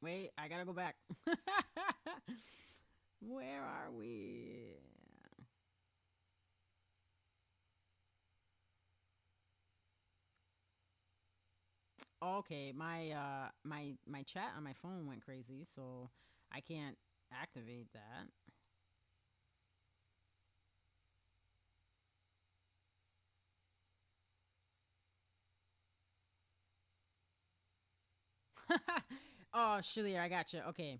Wait, I gotta go back. Where are we? Okay, my chat on my phone went crazy, so I can't activate that. Oh, Shaliir, I got you. Okay.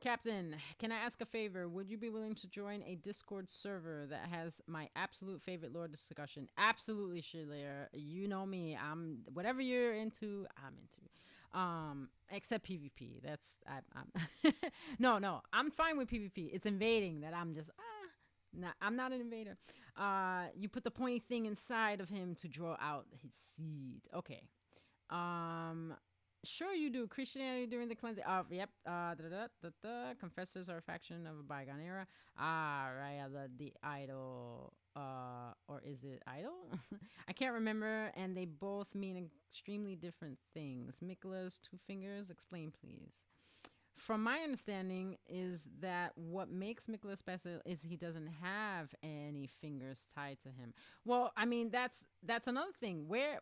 Captain, can I ask a favor? Would you be willing to join a Discord server that has my absolute favorite lore discussion? Absolutely, Shalier. You know me. I'm whatever you're into. I'm into. Except PvP. I'm no. I'm fine with PvP. It's invading that I'm just I'm not an invader. You put the pointy thing inside of him to draw out his seed. Okay. Um, Sure, you do. Christianity during the cleansing. Yep. Confessors are a faction of a bygone era. Right. The idol. Or is it idol? I can't remember. And they both mean extremely different things. Mikola's two fingers. Explain, please. From my understanding, is that what makes Mikola special is he doesn't have any fingers tied to him. Well, I mean that's another thing. Where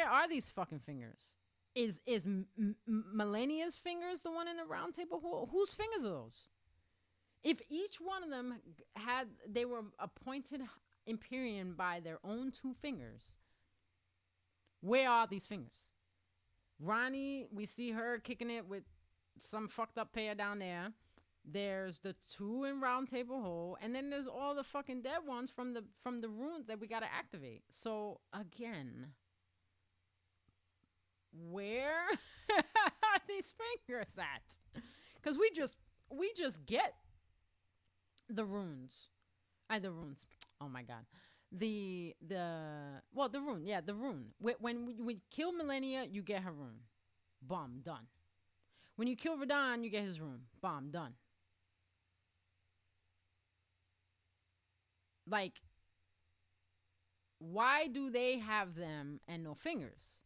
are these fucking fingers? Is Melania's fingers the one in the round table? Whose fingers are those? If each one of them they were appointed Empyrean by their own two fingers, where are these fingers? Ronnie, we see her kicking it with some fucked up pair down there. There's the two in Round Table Hole, and then there's all the fucking dead ones from the runes that we gotta activate. So again, where are these fingers at? Because we just get the runes. The runes. Oh my god. The rune. Yeah, the rune. When we kill Millennia, you get her rune. Bomb done. When you kill Radon, you get his rune. Bomb done. Like, why do they have them and no fingers?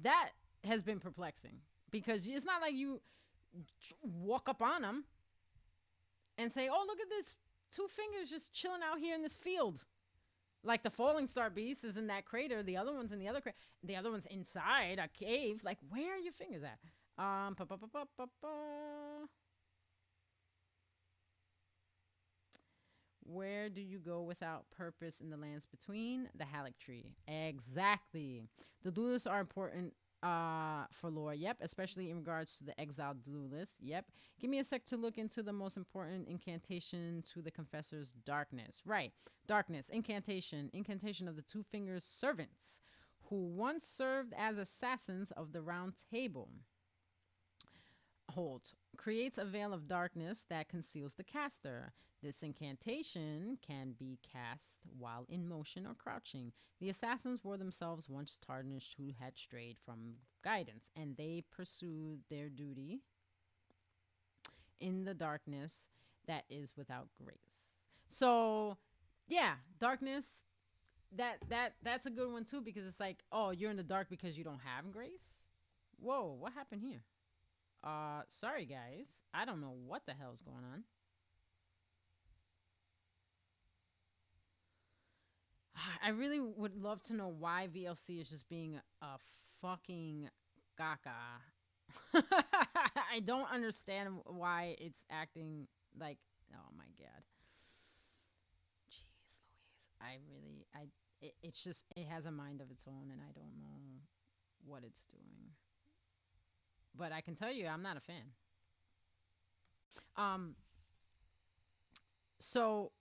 That has been perplexing because it's not like you walk up on them and say, "Oh, look at this two fingers just chilling out here in this field." Like the falling star beast is in that crater, the other one's in the other crater, the other one's inside a cave. Like, where are your fingers at? Pa, pa, pa, pa, pa, pa. Where do you go without purpose in the lands between? The Halleck tree. Exactly. The duelists are important for lore. Yep, especially in regards to the exiled duelist. Yep. Give me a sec to look into the most important incantation to the confessor's darkness. Right. Darkness. Incantation. Incantation of the two fingers servants who once served as assassins of the round table. Hold. Creates a veil of darkness that conceals the caster. This incantation can be cast while in motion or crouching. The assassins were themselves once tarnished who had strayed from guidance, and they pursued their duty in the darkness that is without grace. So, yeah, darkness. That's a good one too because it's like, oh, you're in the dark because you don't have grace. Whoa, what happened here? Sorry guys, I don't know what the hell's going on. I really would love to know why VLC is just being a fucking gaga. I don't understand why it's acting like. Oh my god. Jeez Louise. It's just, it has a mind of its own and I don't know what it's doing. But I can tell you, I'm not a fan. Um, so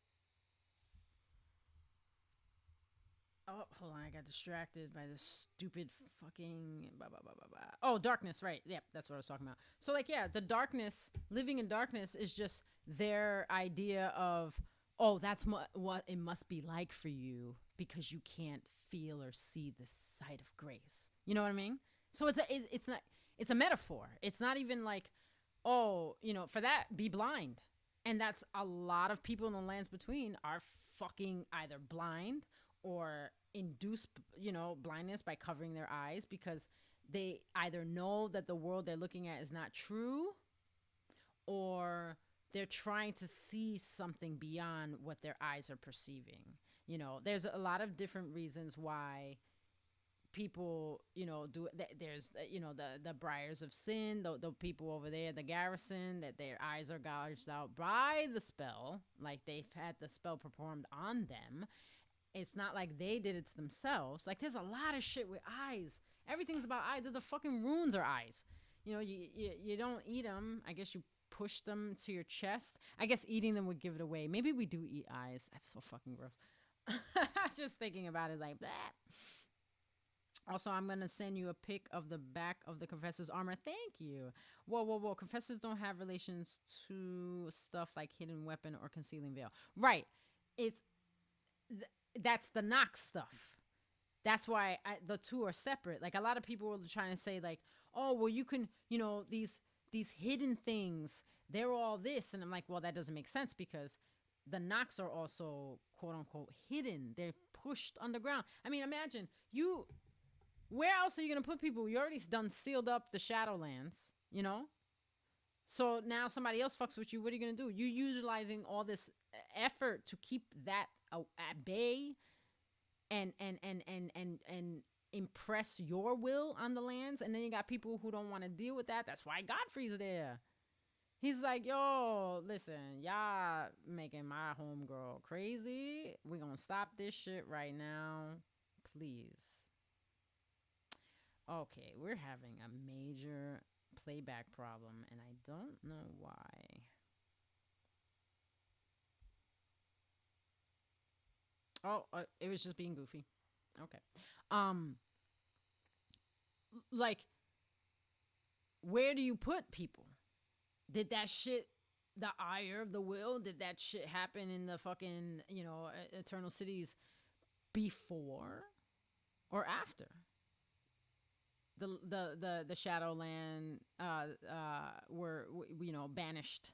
Oh, hold on. I got distracted by this stupid fucking. Blah, blah, blah, blah, blah. Oh, darkness. Right. Yep. That's what I was talking about. So, like, yeah, the darkness, living in darkness is just their idea of, oh, that's what it must be like for you because you can't feel or see the sight of grace. You know what I mean? So it's not, it's a metaphor. It's not even like, oh, for that, be blind. And that's a lot of people in the lands between are fucking either blind or induce, blindness by covering their eyes because they either know that the world they're looking at is not true, or they're trying to see something beyond what their eyes are perceiving. There's a lot of different reasons why people, do it. There's, the Briars of Sin, the people over there, the garrison, that their eyes are gouged out by the spell, like they've had the spell performed on them. It's not like they did it to themselves. Like, there's a lot of shit with eyes. Everything's about eyes. The fucking runes are eyes. You don't eat them. I guess you push them to your chest. I guess eating them would give it away. Maybe we do eat eyes. That's so fucking gross. Just thinking about it like that. Also, I'm going to send you a pic of the back of the Confessor's armor. Thank you. Whoa. Confessors don't have relations to stuff like hidden weapon or concealing veil. Right. That's the Nox stuff. That's why the two are separate. Like, a lot of people are trying to say, like, oh, well, you can, these hidden things, they're all this. And I'm like, well, that doesn't make sense because the Nox are also, quote unquote, hidden. They're pushed underground. I mean, imagine where else are you going to put people? You already done sealed up the Shadowlands, So now somebody else fucks with you. What are you going to do? You're utilizing all this effort to keep that at bay and impress your will on the lands. And then you got people who don't want to deal with that. That's why Godfrey's there. He's like, yo, listen, y'all making my homegirl crazy. We're going to stop this shit right now. Please. Okay, we're having a major playback problem, and I don't know why. Oh, it was just being goofy. Okay. Like, where do you put people? Did that shit, the ire of the will, did that shit happen in the fucking, Eternal Cities before or after? The Shadowland were banished.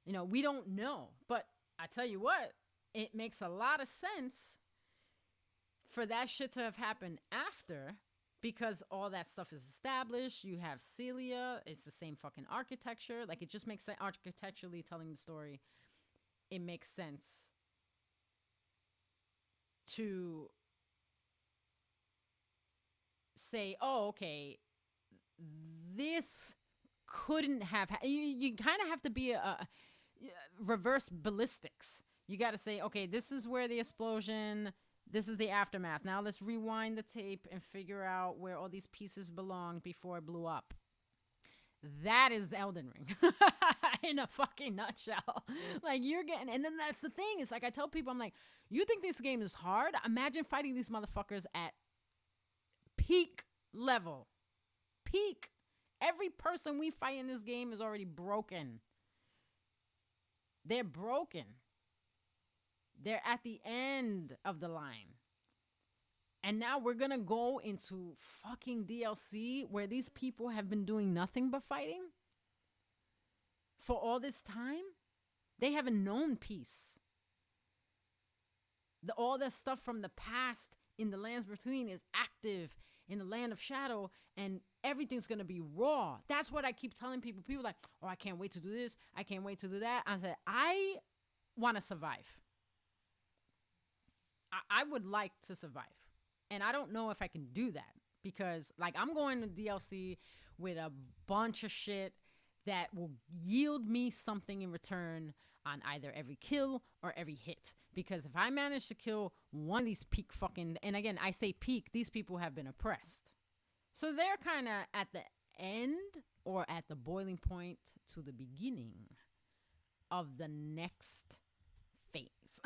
We don't know, but I tell you what, it makes a lot of sense for that shit to have happened after, because all that stuff is established. You have Celia, it's the same fucking architecture. Like, it just makes sense architecturally telling the story. It makes sense to say, oh, okay, this couldn't have you kind of have to be a reverse ballistics. You got to say, okay, this is where the explosion, this is the aftermath. Now let's rewind the tape and figure out where all these pieces belong before it blew up. That is Elden Ring in a fucking nutshell. Like, you're getting, and then that's the thing. It's like, I tell people, I'm like, you think this game is hard? Imagine fighting these motherfuckers at peak level. Peak. Every person we fight in this game is already broken. They're broken. They're at the end of the line. And now we're going to go into fucking DLC where these people have been doing nothing but fighting for all this time. They haven't known peace. All that stuff from the past in the lands between is active in the land of shadow, and everything's going to be raw. That's what I keep telling people. People are like, oh, I can't wait to do this. I can't wait to do that. I said, I want to survive. I would like to survive. And I don't know if I can do that because, like, I'm going to DLC with a bunch of shit that will yield me something in return on either every kill or every hit. Because if I manage to kill one of these peak fucking, and again, I say peak, these people have been oppressed. So they're kind of at the end or at the boiling point to the beginning of the next phase.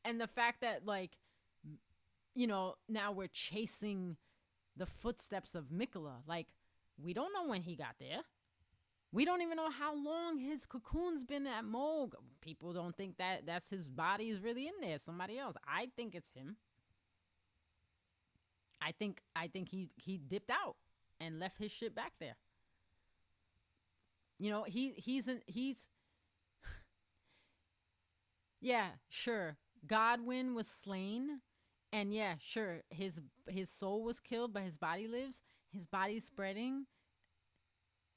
And the fact that, like, now we're chasing the footsteps of Mikola. Like, we don't know when he got there. We don't even know how long his cocoon's been at Moog. People don't think that that's his body is really in there. Somebody else. I think it's him. I think he dipped out and left his shit back there. He's Yeah, sure. Godwin was slain, and yeah, sure, his soul was killed, but his body lives. His body's spreading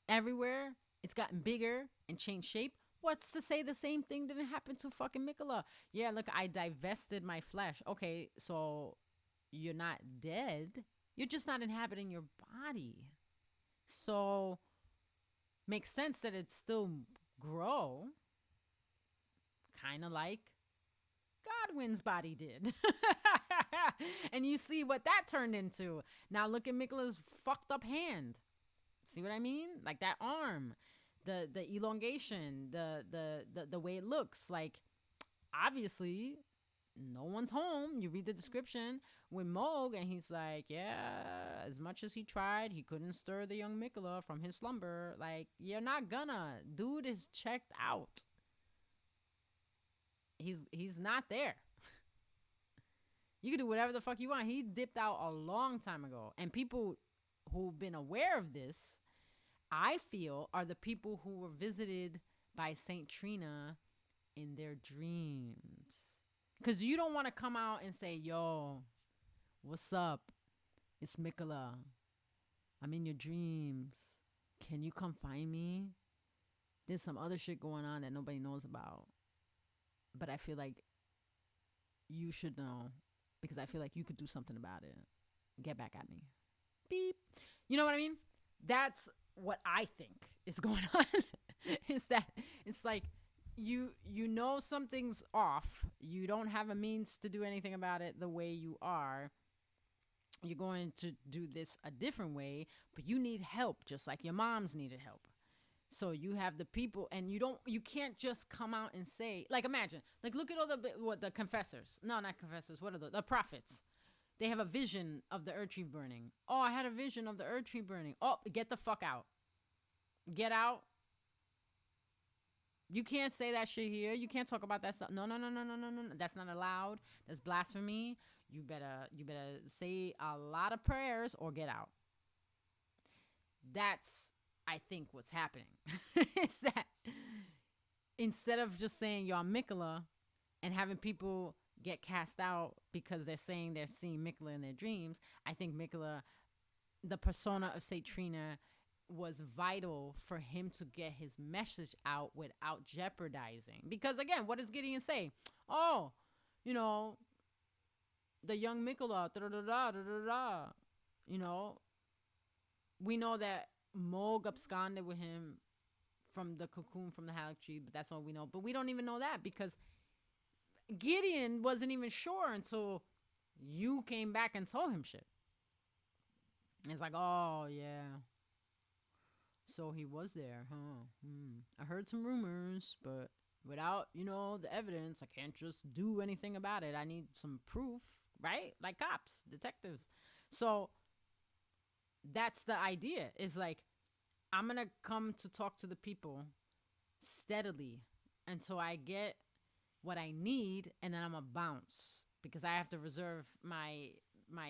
everywhere. It's gotten bigger and changed shape. What's to say the same thing didn't happen to fucking Mikola? Yeah, look, I divested my flesh. Okay, so you're not dead. You're just not inhabiting your body. So makes sense that it still grow, kind of like Godwin's body did. And you see what that turned into. Now look at Mikola's fucked up hand. See what I mean? Like that arm, the elongation, the way it looks. Like obviously no one's home. You read the description with Moog, and he's like, yeah, as much as he tried, he couldn't stir the young Mikola from his slumber. Like, you're not gonna. Dude is checked out. He's not there. You can do whatever the fuck you want. He dipped out a long time ago. And people who've been aware of this, I feel, are the people who were visited by Saint Trina in their dreams. Because you don't want to come out and say, yo, what's up? It's Mikola. I'm in your dreams. Can you come find me? There's some other shit going on that nobody knows about. But I feel like you should know, because I feel like you could do something about it. Get back at me. Beep. You know what I mean? That's what I think is going on. Is that it's like you know something's off. You don't have a means to do anything about it the way you are. You're going to do this a different way, but you need help, just like your moms needed help. So you have the people, and you can't just come out and say, like, imagine, like, look at all the confessors. No, not confessors. What are the prophets? They have a vision of the earth tree burning. Oh, I had a vision of the earth tree burning. Oh, get the fuck out. Get out. You can't say that shit here. You can't talk about that stuff. No. That's not allowed. That's blasphemy. You better say a lot of prayers or get out. That's, I think, what's happening. Is that instead of just saying y'all Mikola and having people get cast out because they're saying they're seeing Mikola in their dreams, I think Mikola, the persona of Saint Trina, was vital for him to get his message out without jeopardizing. Because again, what does Gideon say? Oh, you know, the young Mikola, you know, we know that Moog absconded with him from the cocoon from the Halleck tree, but that's all we know. But we don't even know that because Gideon wasn't even sure until you came back and told him shit. It's like, oh, yeah. So he was there, huh? I heard some rumors, but without, the evidence, I can't just do anything about it. I need some proof, right? Like cops, detectives. So that's the idea. Is like, I'm going to come to talk to the people steadily until I get what I need, and then I'm going to bounce because I have to reserve my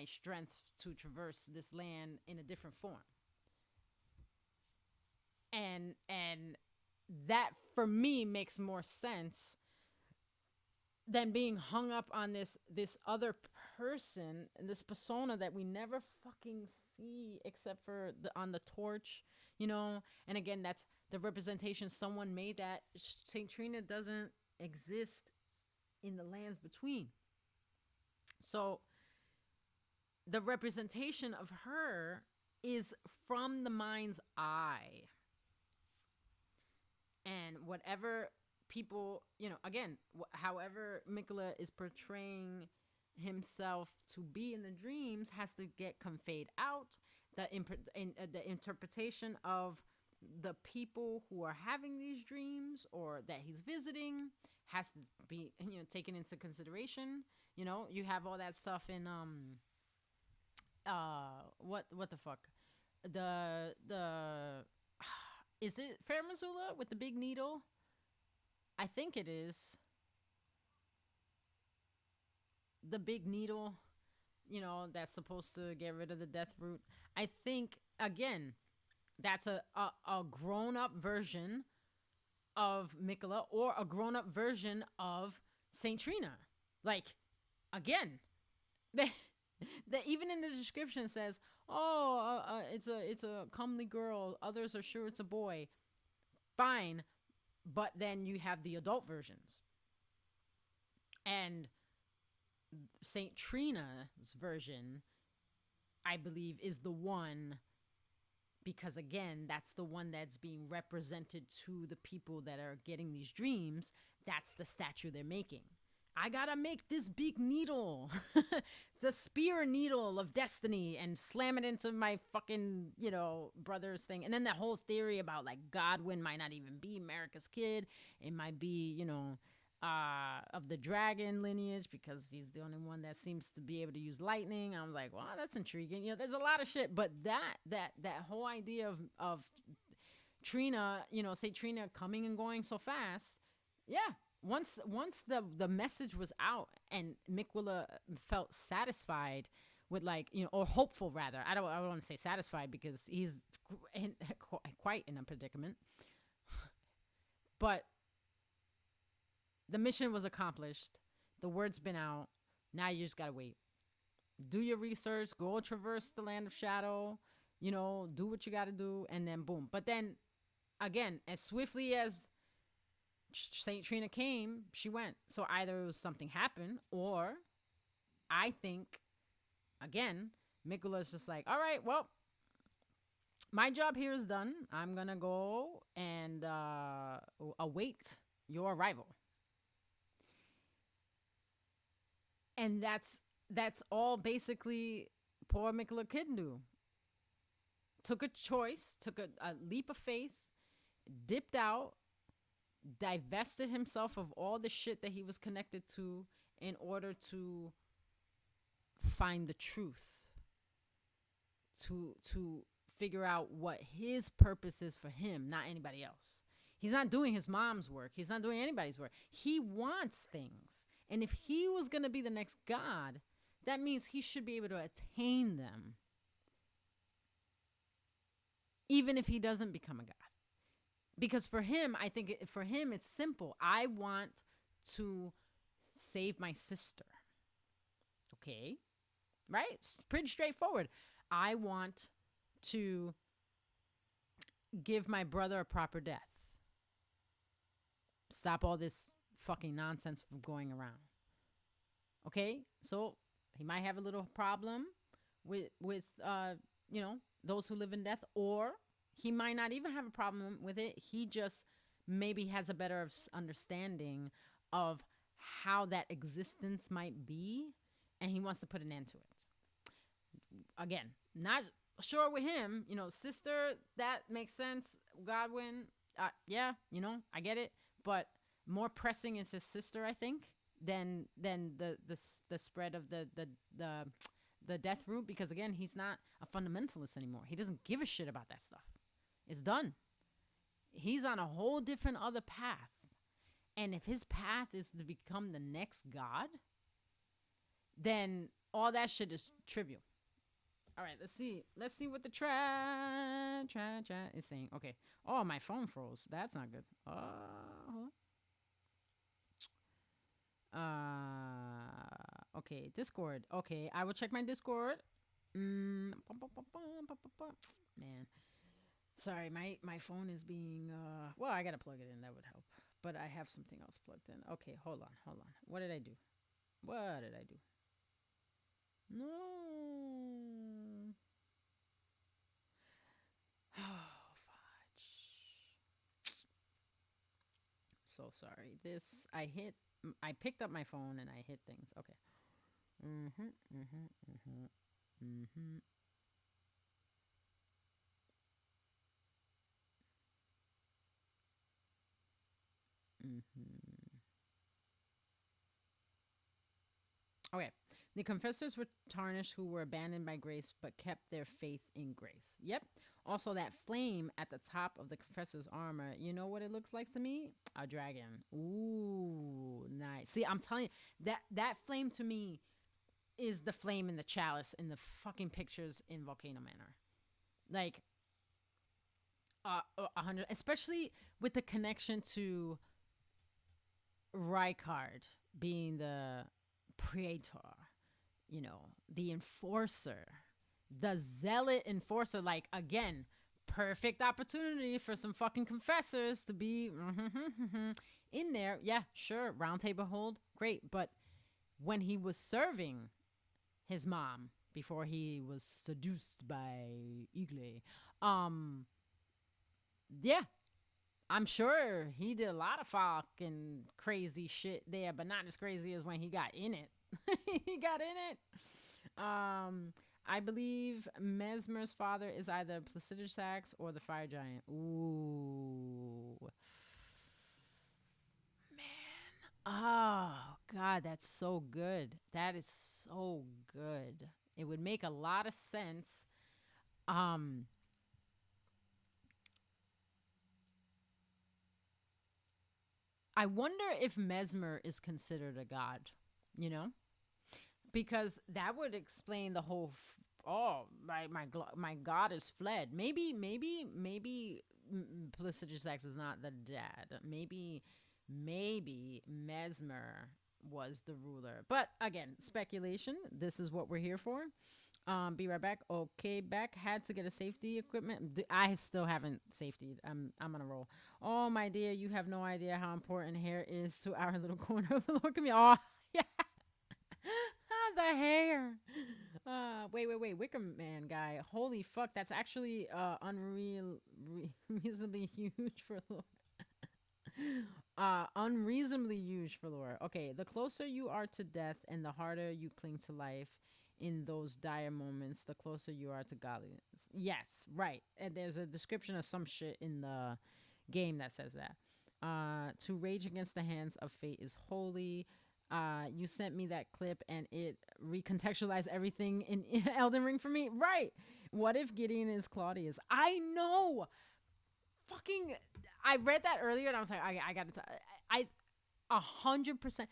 strength to traverse this land in a different form. And that for me makes more sense than being hung up on this other person, this persona that we never fucking see except for on the torch, and again, that's the representation someone made that Saint Trina doesn't exist in the lands between. So the representation of her is from the mind's eye. And whatever people, again, however Mikola is portraying himself to be in the dreams has to get conveyed out. The interpretation of the people who are having these dreams or that he's visiting has to be, taken into consideration. You have all that stuff in what the fuck, the is it Fair Missoula with the big needle? I think it is. The big needle, that's supposed to get rid of the death root. I think, again, that's a grown-up version of Mikola or a grown-up version of Saint Trina. Like, again, that even in the description says, "Oh, it's a comely girl. Others are sure it's a boy." Fine, but then you have the adult versions, and Saint Trina's version, I believe, is the one, because again, that's the one that's being represented to the people that are getting these dreams. That's the statue they're making. I gotta make this big needle, the spear needle of destiny, and slam it into my fucking, brother's thing. And then that whole theory about like Godwin might not even be America's kid. It might be, of the dragon lineage, because he's the only one that seems to be able to use lightning. I was like, well, that's intriguing. There's a lot of shit, but that whole idea of Trina, say Trina coming and going so fast, yeah. Once the message was out and Miquella felt satisfied with, like, or hopeful rather. I don't want to say satisfied, because he's quite in a predicament. But the mission was accomplished. The word's been out. Now you just gotta wait. Do your research. Go traverse the land of shadow. Do what you gotta do, and then boom. But then, again, as swiftly as Saint Trina came, she went. So either it was something happened, or I think, again, Miquella's just like, all right, well, my job here is done. I'm gonna go and await your arrival. And that's all basically poor Miquella could do. Took a choice, took a leap of faith, dipped out, divested himself of all the shit that he was connected to in order to find the truth, to figure out what his purpose is for him, not anybody else. He's not doing his mom's work. He's not doing anybody's work. He wants things. And if he was going to be the next god, that means he should be able to attain them, even if he doesn't become a god. Because for him, I think for him, it's simple. I want to save my sister. Okay. Right? It's pretty straightforward. I want to give my brother a proper death. Stop all this fucking nonsense from going around. Okay? So he might have a little problem with those who live in death, or he might not even have a problem with it. He just maybe has a better understanding of how that existence might be, and he wants to put an end to it. Again, not sure with him. Sister, that makes sense. Godwin, yeah, I get it. But more pressing is his sister, I think, than the spread of the death route, because again, he's not a fundamentalist anymore. He doesn't give a shit about that stuff. It's done. He's on a whole different other path. And if his path is to become the next god, then all that shit is trivial. All right, let's see. Let's see what the chat is saying. Okay. Oh, my phone froze. That's not good. Hold on. Okay, Discord. Okay, I will check my Discord. Man. Sorry, my phone is being, well, I gotta plug it in. That would help. But I have something else plugged in. Okay, hold on. What did I do? No. Oh, fudge. So sorry. I picked up my phone and I hit things. Okay. Okay. The confessors were tarnished who were abandoned by grace but kept their faith in grace. Yep. Also, that flame at the top of the confessor's armor, you know what it looks like to me? A dragon. Ooh, nice. See, I'm telling you, that flame to me is the flame in the chalice in the fucking pictures in Volcano Manor. Like, 100, especially with the connection to Rykard being the praetor, the enforcer, the zealot enforcer. Like, again, perfect opportunity for some fucking confessors to be in there. Yeah, sure, round table hold, great. But when he was serving his mom before he was seduced by Igle, yeah, I'm sure he did a lot of fucking crazy shit there, but not as crazy as when he got in it. He got in it. I believe Mesmer's father is either Placidusax or the fire giant. Ooh. Man. Oh, God, that's so good. That is so good. It would make a lot of sense. I wonder if Mesmer is considered a god, you know? Because that would explain the whole oh, my god is fled. Maybe Placidusax is not the dad. Maybe Mesmer was the ruler. But again, speculation. This is what we're here for. Be right back. Okay, back. Had to get a safety equipment. I still haven't safetied. I'm on a roll. Oh, my dear, you have no idea how important hair is to our little corner of the Lord. Oh, yeah. The hair. Wait. Wicker Man guy. Holy fuck, that's actually unreasonably huge for Lord. Unreasonably huge for lore. Okay, the closer you are to death and the harder you cling to life in those dire moments, the closer you are to godliness. Yes, right. And there's a description of some shit in the game that says that. To rage against the hands of fate is holy. You sent me that clip and it recontextualized everything in Elden Ring for me. Right. What if Gideon is Claudius? I know. Fucking, I read that earlier and I was like, I gotta tell. I 100%.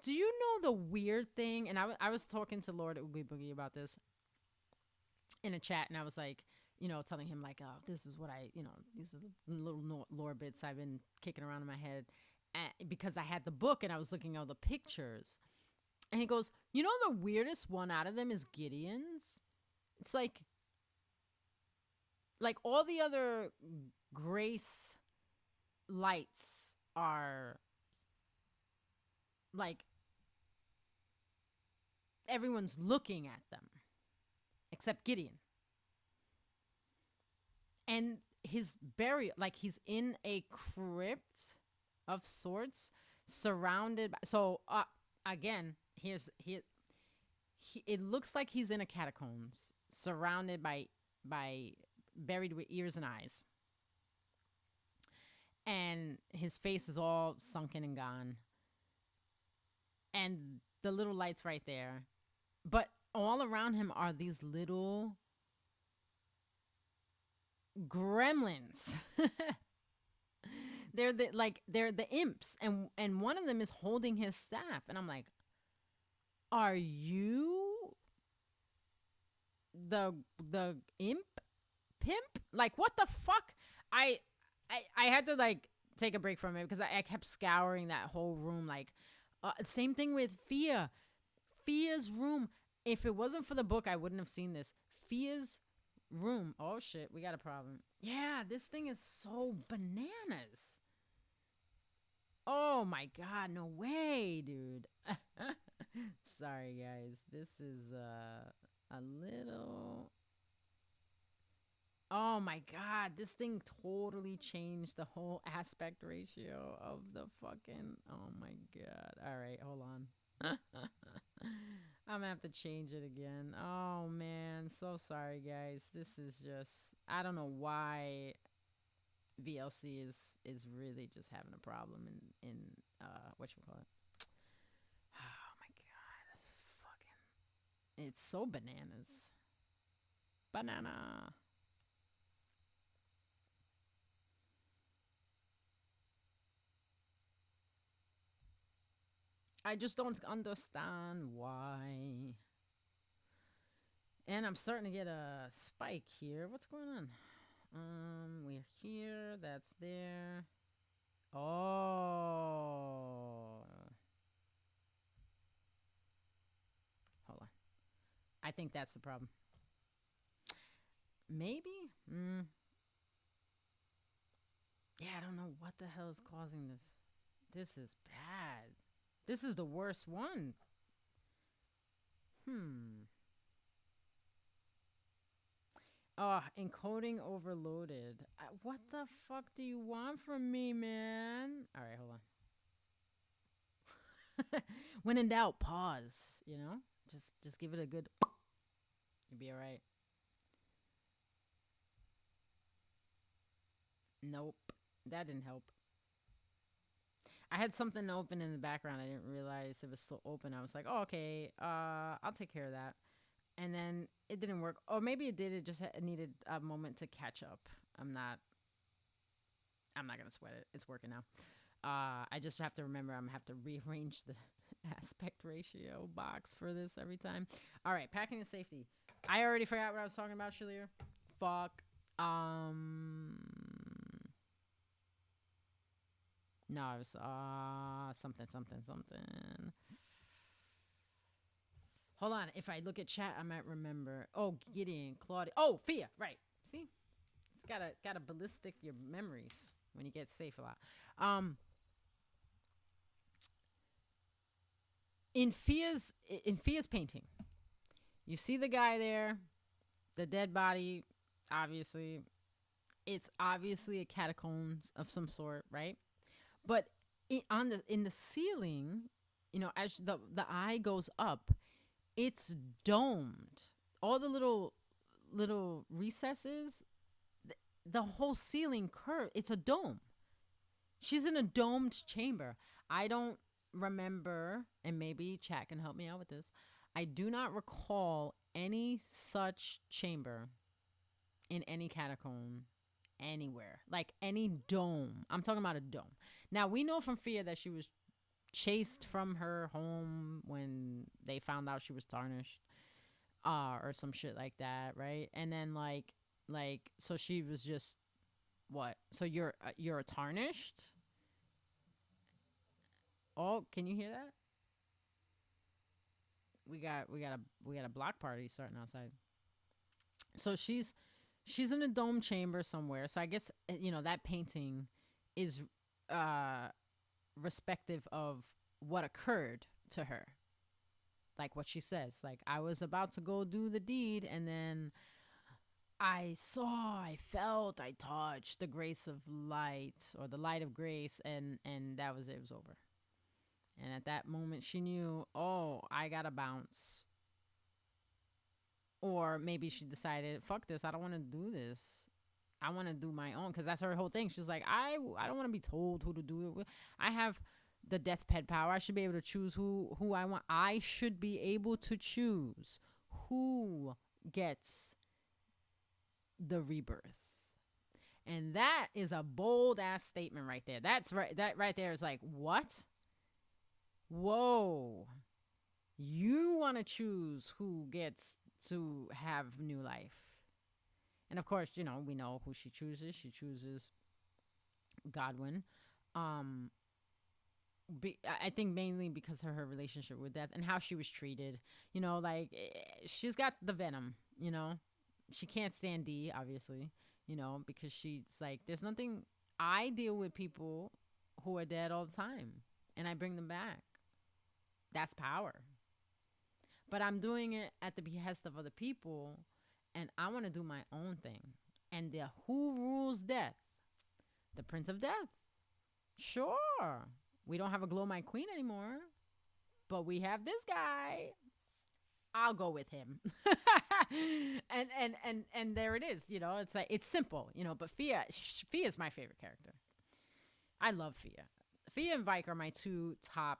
Do you know the weird thing? And I was talking to Lord Oogie Boogie about this in a chat, and I was like, telling him like, oh, this is what these are the little lore bits I've been kicking around in my head, because I had the book and I was looking at all the pictures, and he goes, the weirdest one out of them is Gideon's. It's like all the other grace lights are like everyone's looking at them except Gideon. And his burial, like he's in a crypt of sorts, surrounded by, so again, it looks like he's in a catacombs, surrounded by buried with ears and eyes. And his face is all sunken and gone. And the little light's right there. But all around him are these little gremlins. They're the imps, and one of them is holding his staff, and I'm like, are you the imp pimp? Like, what the fuck? I had to like take a break from it because I kept scouring that whole room. Like, same thing with Fia's room. If it wasn't for the book, I wouldn't have seen this. Fia's room. Oh shit, we got a problem. Yeah, this thing is so bananas. Oh my god, no way, dude. Sorry guys, this is a little, oh my god, this thing totally changed the whole aspect ratio of the fucking, oh my god. All right, hold on. I'm gonna have to change it again. Oh man, so sorry guys. This is just, I don't know why VLC is really just having a problem in whatchamacallit. Oh my god. Fucking, it's so bananas. Banana. I just don't understand why. And I'm starting to get a spike here. What's going on? We're here. That's there. Oh. I think that's the problem. Maybe? Yeah, I don't know what the hell is causing this. This is bad. This is the worst one. Oh, encoding overloaded. What the fuck do you want from me, man? All right, hold on. When in doubt, pause. You know, just give it a good. You'll be all right. Nope, that didn't help. I had something open in the background. I didn't realize it was still open. I was like, oh, okay, I'll take care of that. And then it didn't work. Or maybe it did. It just needed a moment to catch up. I'm not gonna sweat it. It's working now. I just have to remember I'm gonna have to rearrange the aspect ratio box for this every time. All right, packing and safety. I already forgot what I was talking about, Shaliir. Fuck. No, it was something. Hold on. If I look at chat, I might remember. Oh, Gideon, Claudia. Oh, Fia. Right. See, it's gotta ballistic your memories when you get safe a lot. In Fia's painting, you see the guy there, the dead body. Obviously, it's obviously a catacombs of some sort, right? But in the ceiling, you know, as the eye goes up, it's domed. All the little recesses, the whole ceiling curve. It's a dome. She's in a domed chamber. I don't remember, and maybe chat can help me out with this. I do not recall any such chamber in any catacomb anywhere, like any dome. I'm talking about a dome. Now we know from Fia that she was chased from her home when they found out she was tarnished, or some shit like that, right? And then like so she was just what? So you're a tarnished. Oh, can you hear that? We got a block party starting outside. So she's in a dome chamber somewhere. So I guess you know that painting is respective of what occurred to her. Like what she says, like I was about to go do the deed and then I saw, I felt, I touched the grace of light or the light of grace and that was it. It was over. And at that moment she knew, oh, I gotta bounce. Or maybe she decided, fuck this, I don't want to do this. I want to do my own, because that's her whole thing. She's like, I don't want to be told who to do it with. I have the death pet power. I should be able to choose who I want. I should be able to choose who gets the rebirth. And that is a bold ass statement right there. That's right. That right there is like, what? Whoa. You want to choose who gets to have new life. And of course, you know, we know who she chooses. She chooses Godwin. I think mainly because of her relationship with death and how she was treated. You know, like she's got the venom, you know. She can't stand D, obviously, you know, because she's like, there's nothing. I deal with people who are dead all the time and I bring them back. That's power. But I'm doing it at the behest of other people and I want to do my own thing. And the who rules death? The Prince of Death. Sure. We don't have a Glow My Queen anymore, but we have this guy. I'll go with him. and there it is, you know. It's like, it's simple, you know, but Fia is my favorite character. I love Fia. Fia and Vike are my two top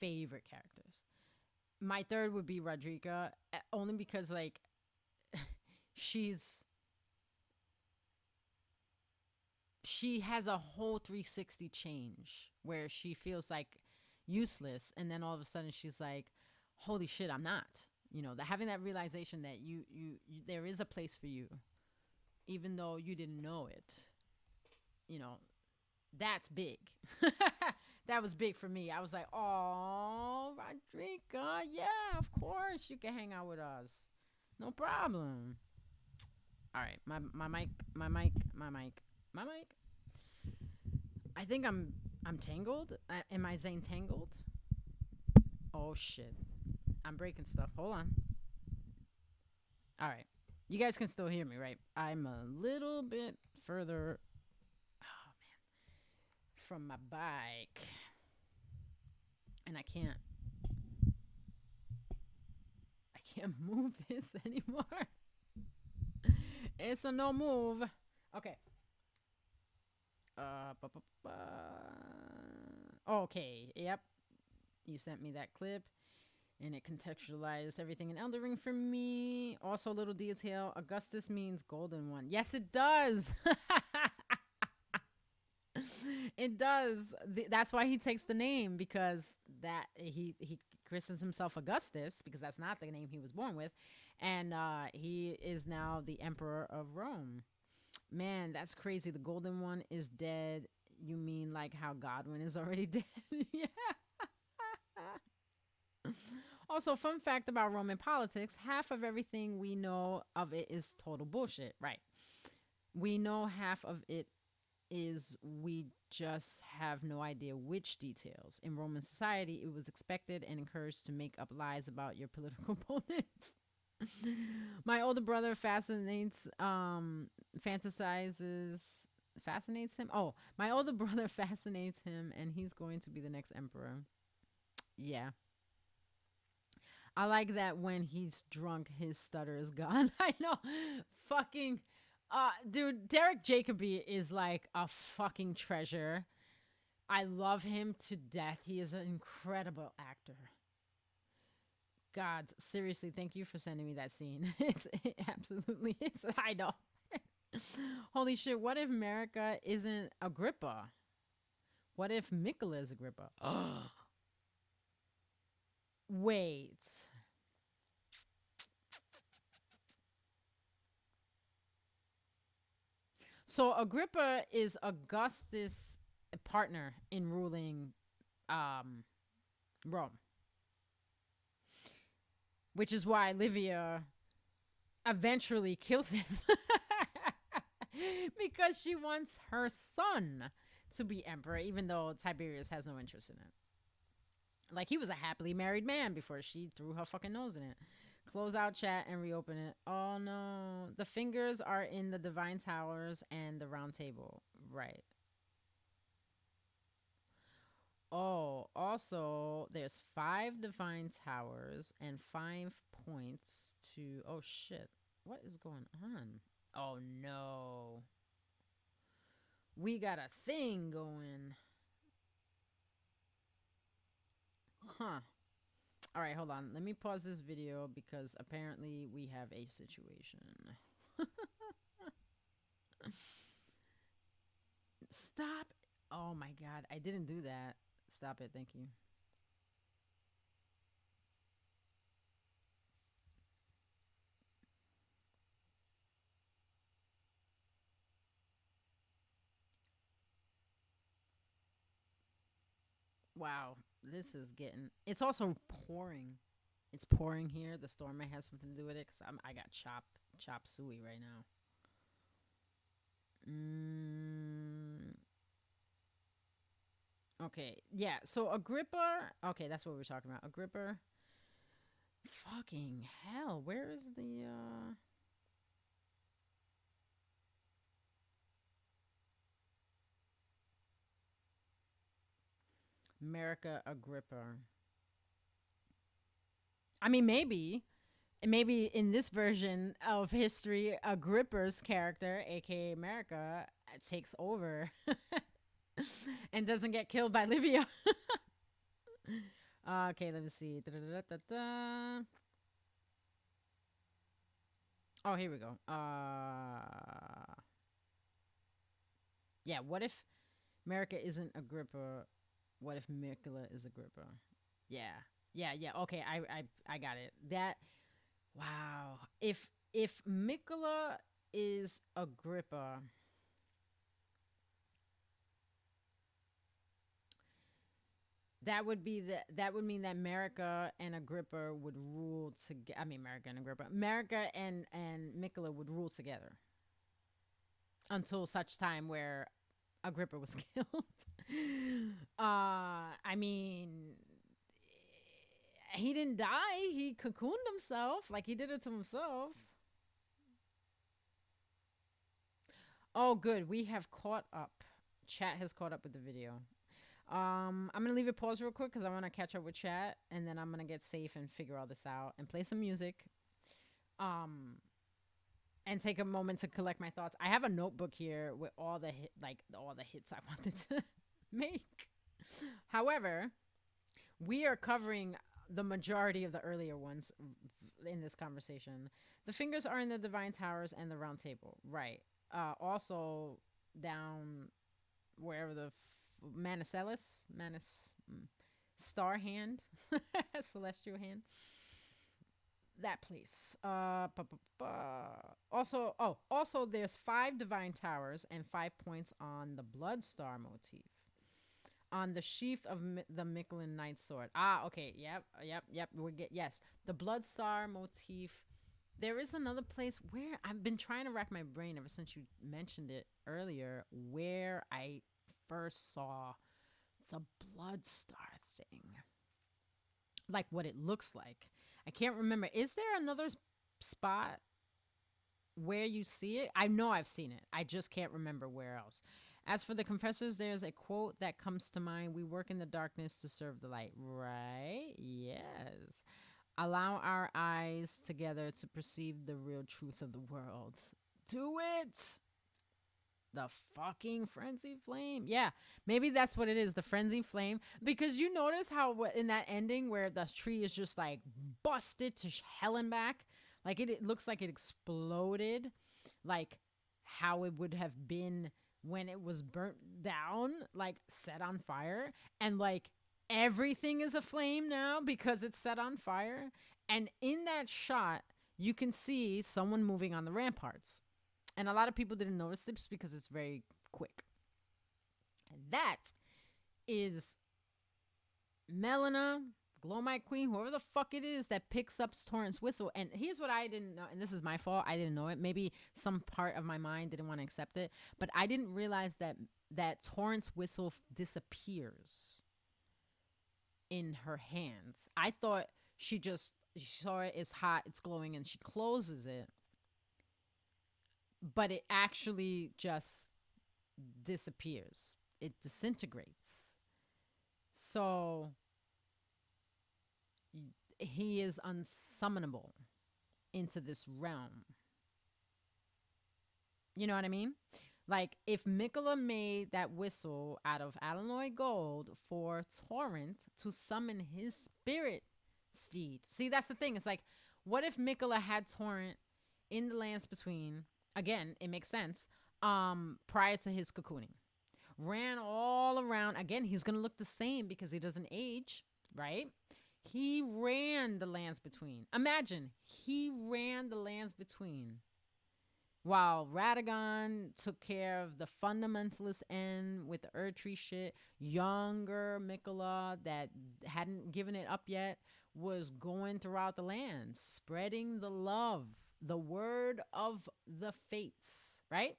favorite characters. My third would be Rodrika, only because like she has a whole 360 change where she feels like useless and then all of a sudden she's like, holy shit, I'm not. You know, having that realization that you there is a place for you even though you didn't know it. You know, that's big. That was big for me. I was like, oh, Rodrika, yeah, of course you can hang out with us. No problem. All right, my mic, my mic, my mic, my mic. I think I'm tangled. Am I Zane tangled? Oh shit. I'm breaking stuff. Hold on. All right. You guys can still hear me, right? I'm a little bit further, oh man, from my bike. And I can't move this anymore. It's a no move. Okay. Ba, ba, ba. Okay. Yep. You sent me that clip, and it contextualized everything in Elden Ring for me. Also, a little detail: Augustus means golden one. Yes, it does. It does. That's why he takes the name, because that he christens himself Augustus, because that's not the name he was born with, and he is now the emperor of Rome. Man, that's crazy. The golden one is dead. You mean like how Godwin is already dead? Yeah. Also, fun fact about Roman politics: half of everything we know of it is total bullshit. Right? We know half of it is, we just have no idea which details. In Roman society, it was expected and encouraged to make up lies about your political opponents. My older brother fascinates him. Oh, my older brother fascinates him, and he's going to be the next emperor. Yeah. I like that when he's drunk, his stutter is gone. I know. Fucking dude, Derek Jacobi is like a fucking treasure. I love him to death. He is an incredible actor. God, seriously, thank you for sending me that scene. It absolutely is. I know. Holy shit, what if America isn't Agrippa? What if Mikola is Agrippa? Wait. So Agrippa is Augustus' partner in ruling Rome, which is why Livia eventually kills him because she wants her son to be emperor, even though Tiberius has no interest in it. Like, he was a happily married man before she threw her fucking nose in it. Close out chat and reopen it. Oh no. The fingers are in the divine towers and the round table. Right. Oh, also, there's 5 divine towers and 5 points to. Oh shit. What is going on? Oh no. We got a thing going. Huh. All right, hold on. Let me pause this video because apparently we have a situation. Stop. Oh my god, I didn't do that. Stop it. Thank you. Wow, this is getting. It's also pouring. It's pouring here. The storm may have something to do with it because I got chop suey right now. Okay, yeah. So Agrippa. Okay, that's what we're talking about. Agrippa. Fucking hell, where is the America Agrippa? I mean, maybe in this version of history, Agrippa's character, aka America, takes over and doesn't get killed by Livia. Okay, let me see. Da-da-da-da-da. Oh, here we go. Yeah, what if America isn't Agrippa? What if Mikola is Agrippa? Yeah. Yeah. Okay, I got it. That, wow. If Mikola is Agrippa, That would mean that America and Agrippa would rule together. I mean, America and Agrippa, America and Mikola would rule together until such time where Agrippa was killed. I mean, he didn't die. He cocooned himself. Like he did it to himself. Oh, good. We have caught up. Chat has caught up with the video. I'm gonna leave it pause real quick because I want to catch up with chat, and then I'm gonna get safe and figure all this out and play some music. And take a moment to collect my thoughts. I have a notebook here with all the all the hits I wanted to make. However, we are covering the majority of the earlier ones in this conversation. The fingers are in the divine towers and the round table, right? Also down wherever the star hand, celestial hand. That place. Also, there's 5 divine towers and 5 points on the blood star motif on the sheath of the Michelin Knight's sword. Okay. Yep. Yes, the blood star motif. There is another place where I've been trying to rack my brain ever since you mentioned it earlier, where I first saw the blood star thing, like what it looks like. I can't remember. Is there another spot where you see it? I know I've seen it. I just can't remember where else. As for the confessors, there's a quote that comes to mind. We work in the darkness to serve the light. Right? Yes. Allow our eyes together to perceive the real truth of the world. Do it. The fucking frenzy flame. Yeah, maybe that's what it is, the frenzy flame. Because you notice how in that ending where the tree is just like busted to hell and back, like it looks like it exploded, like how it would have been when it was burnt down, like set on fire, and like everything is aflame now because it's set on fire. And in that shot, you can see someone moving on the ramparts. And a lot of people didn't notice this because it's very quick. And that is Melina, Glowmite Queen, whoever the fuck it is that picks up Torrent's whistle. And here's what I didn't know, and this is my fault. I didn't know it. Maybe some part of my mind didn't want to accept it. But I didn't realize that Torrent's whistle disappears in her hands. I thought she saw it, it's hot, it's glowing, and she closes it. But it actually just disappears. It disintegrates. So he is unsummonable into this realm. You know what I mean? Like if Mikola made that whistle out of alloy gold for Torrent to summon his spirit steed. See, that's the thing. It's like, what if Mikola had Torrent in the lands between? Again, it makes sense. Prior to his cocooning, ran all around. Again, he's gonna look the same because he doesn't age, right? He ran the lands between. Imagine he ran the lands between, while Radagon took care of the fundamentalist end with the Erdtree shit. Younger Mikola that hadn't given it up yet was going throughout the land, spreading the love, the word of the fates, right?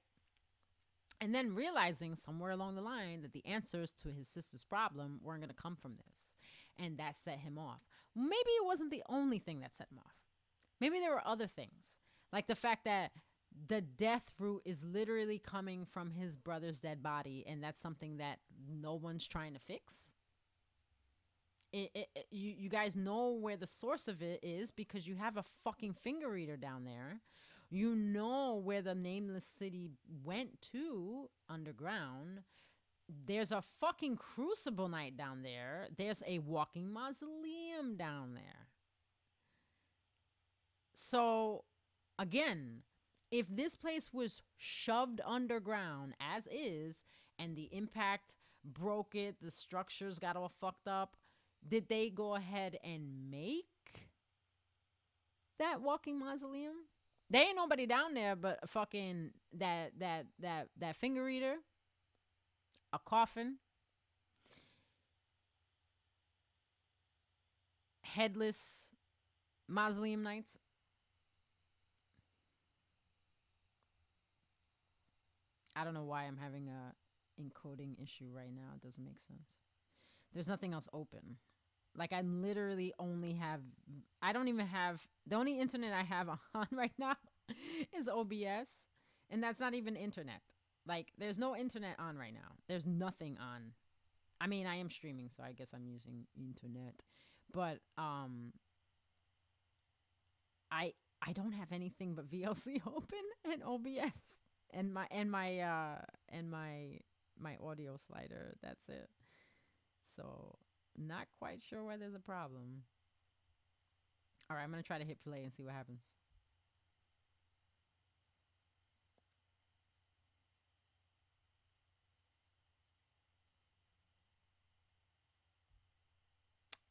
And then realizing somewhere along the line that the answers to his sister's problem weren't going to come from this. And that set him off. Maybe it wasn't the only thing that set him off. Maybe there were other things. Like the fact that the death root is literally coming from his brother's dead body. And that's something that no one's trying to fix. You guys know where the source of it is because you have a fucking finger reader down there. You know where the nameless city went to underground. There's a fucking crucible knight down there. There's a walking mausoleum down there. So again, if this place was shoved underground as is and the impact broke it, the structures got all fucked up, did they go ahead and make that walking mausoleum? There ain't nobody down there but fucking that finger reader, a coffin, headless mausoleum knights. I don't know why I'm having a encoding issue right now. It doesn't make sense. There's nothing else open. Like I literally only have, I don't even have, the only internet I have on right now is OBS. And that's not even internet. Like there's no internet on right now. There's nothing on. I mean, I am streaming, so I guess I'm using internet. But I don't have anything but VLC open and OBS and my audio slider. That's it. So not quite sure why there's a problem. All right, I'm gonna try to hit play and see what happens.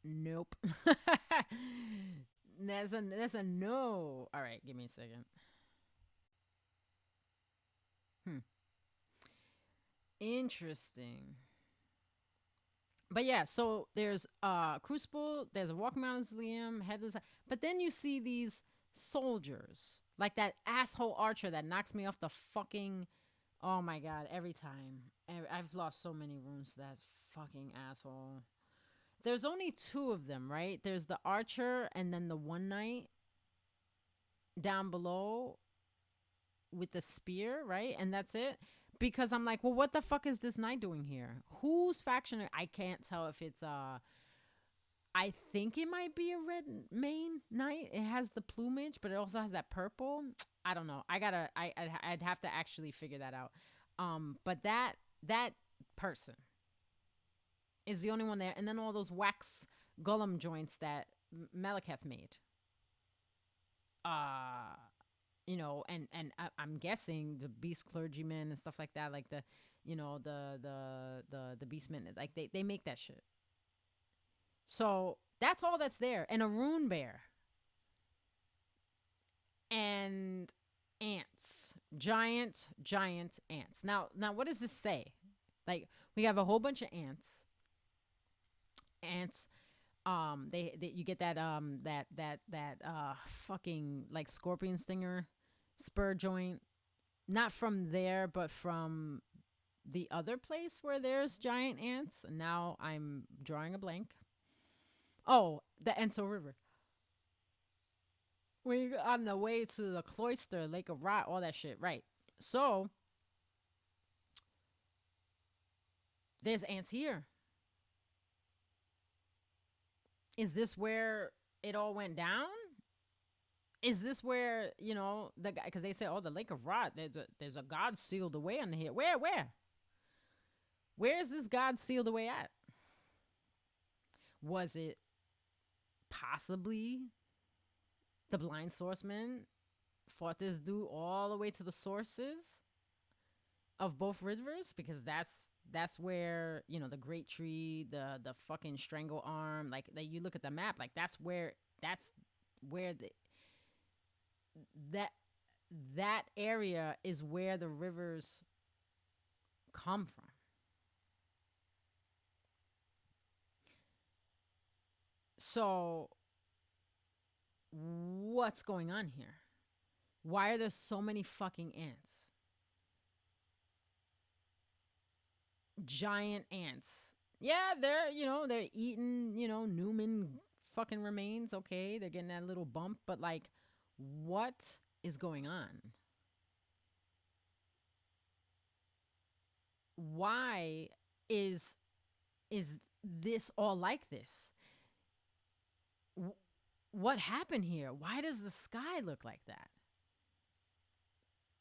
Nope. That's a no. All right, give me a second. Interesting. But yeah, so there's Crucible, there's a Walking Mausoleum, Headless, but then you see these soldiers, like that asshole archer that knocks me off the fucking. Oh my god! Every time I've lost so many runes to that fucking asshole. There's only two of them, right? There's the archer and then the one knight down below with the spear, right? And that's it. Because I'm like, well, what the fuck is this knight doing here? Whose faction? I can't tell if it's I think it might be a red mane knight. It has the plumage, but it also has that purple. I don't know. I'd have to actually figure that out. But that person is the only one there, and then all those wax golem joints that Malekith made. You know, and I'm guessing the beast clergymen and stuff like that, like the, you know, the beastmen, like they make that shit. So that's all that's there, and a rune bear, and ants, giant ants. Now, what does this say? Like we have a whole bunch of ants. They you get that fucking like scorpion stinger spur joint, not from there but from the other place where there's giant ants. Now I'm drawing a blank. Oh, the Enso River. When you on the way to the cloister, Lake of Rot, all that shit, right? So there's ants here. Is this where it all went down? Is this where, you know, the guy, because they say, oh, the Lake of Rot, there's a god sealed away under here. Where is this god sealed away at? Was it possibly the blind swordsman fought this dude all the way to the sources of both rivers? Because that's where, you know, the great tree, the fucking strangle arm, like you look at the map, like that's where that area is where the rivers come from. So what's going on here? Why are there so many fucking ants? Giant ants. Yeah, they're eating, Newman fucking remains. Okay, they're getting that little bump, but like, what is going on? Why is this all like this? What happened here? Why does the sky look like that?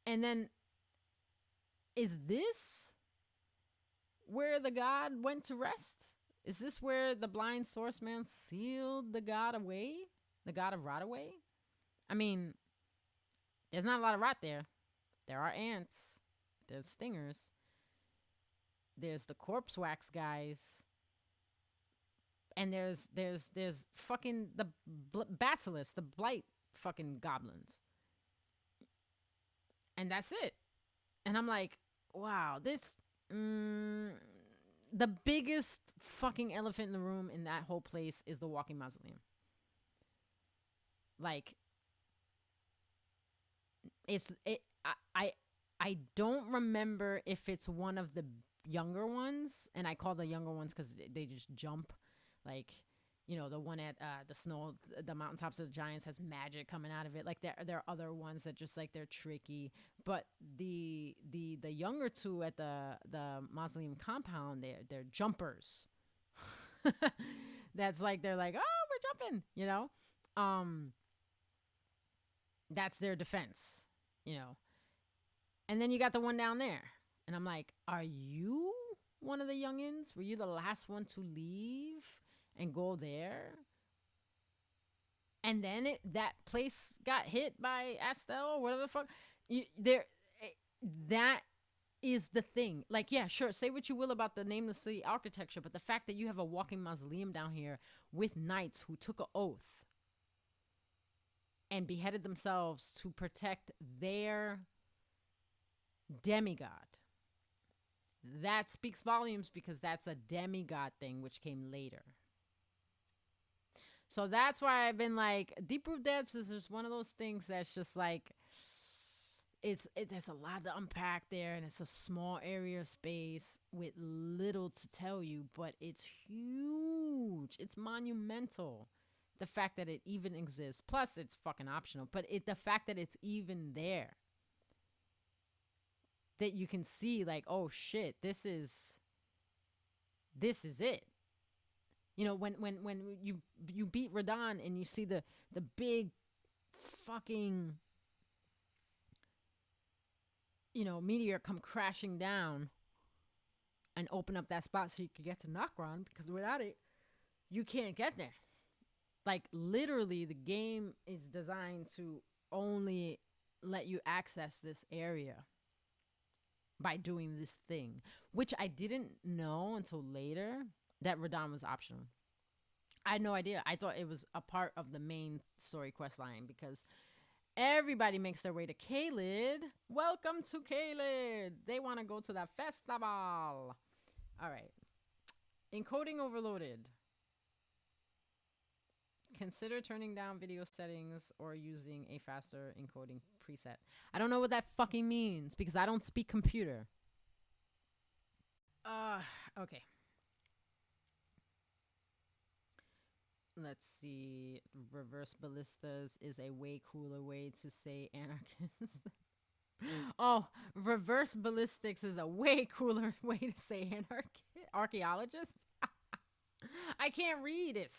And then, is this where the god went to rest? Is this where the blind swordsman sealed the god away? The god of rot away? I mean, there's not a lot of rot there. There are ants. There's stingers. There's the corpse wax guys. And there's fucking the basilisk, the blight fucking goblins. And that's it. And I'm like, wow, this... the biggest fucking elephant in the room in that whole place is the walking mausoleum. Like it's it. I don't remember if it's one of the younger ones, and I call the younger ones because they just jump, like, you know, the one at the mountaintops of the giants has magic coming out of it. Like there are other ones that just like they're tricky, but the younger two at the mausoleum compound, they're jumpers. That's like they're like, oh, we're jumping, you know. Um, that's their defense, you know. And then you got the one down there. And I'm like, are you one of the youngins? Were you the last one to leave and go there? And then that place got hit by Astel or whatever the fuck. That is the thing. Like, yeah, sure, say what you will about the namelessly architecture, but the fact that you have a walking mausoleum down here with knights who took an oath and beheaded themselves to protect their demigod. That speaks volumes because that's a demigod thing which came later. So that's why I've been like, Deep Root Depths is just one of those things that's just like, there's a lot to unpack there, and it's a small area of space with little to tell you, but it's huge. It's monumental. The fact that it even exists, plus it's fucking optional, but the fact that it's even there, that you can see like, oh shit, this is it. You know, when you beat Radon and you see the big fucking, you know, meteor come crashing down and open up that spot so you can get to Nokron, because without it, you can't get there. Like, literally, the game is designed to only let you access this area by doing this thing, which I didn't know until later that Radon was optional. I had no idea. I thought it was a part of the main story quest line because everybody makes their way to Caelid. Welcome to Caelid. They want to go to that festival. All right. Encoding overloaded. Consider turning down video settings or using a faster encoding preset. I don't know what that fucking means because I don't speak computer. Okay. Let's see. Reverse ballistas is a way cooler way to say anarchist. Oh, reverse ballistics is a way cooler way to say archaeologist. I can't read it.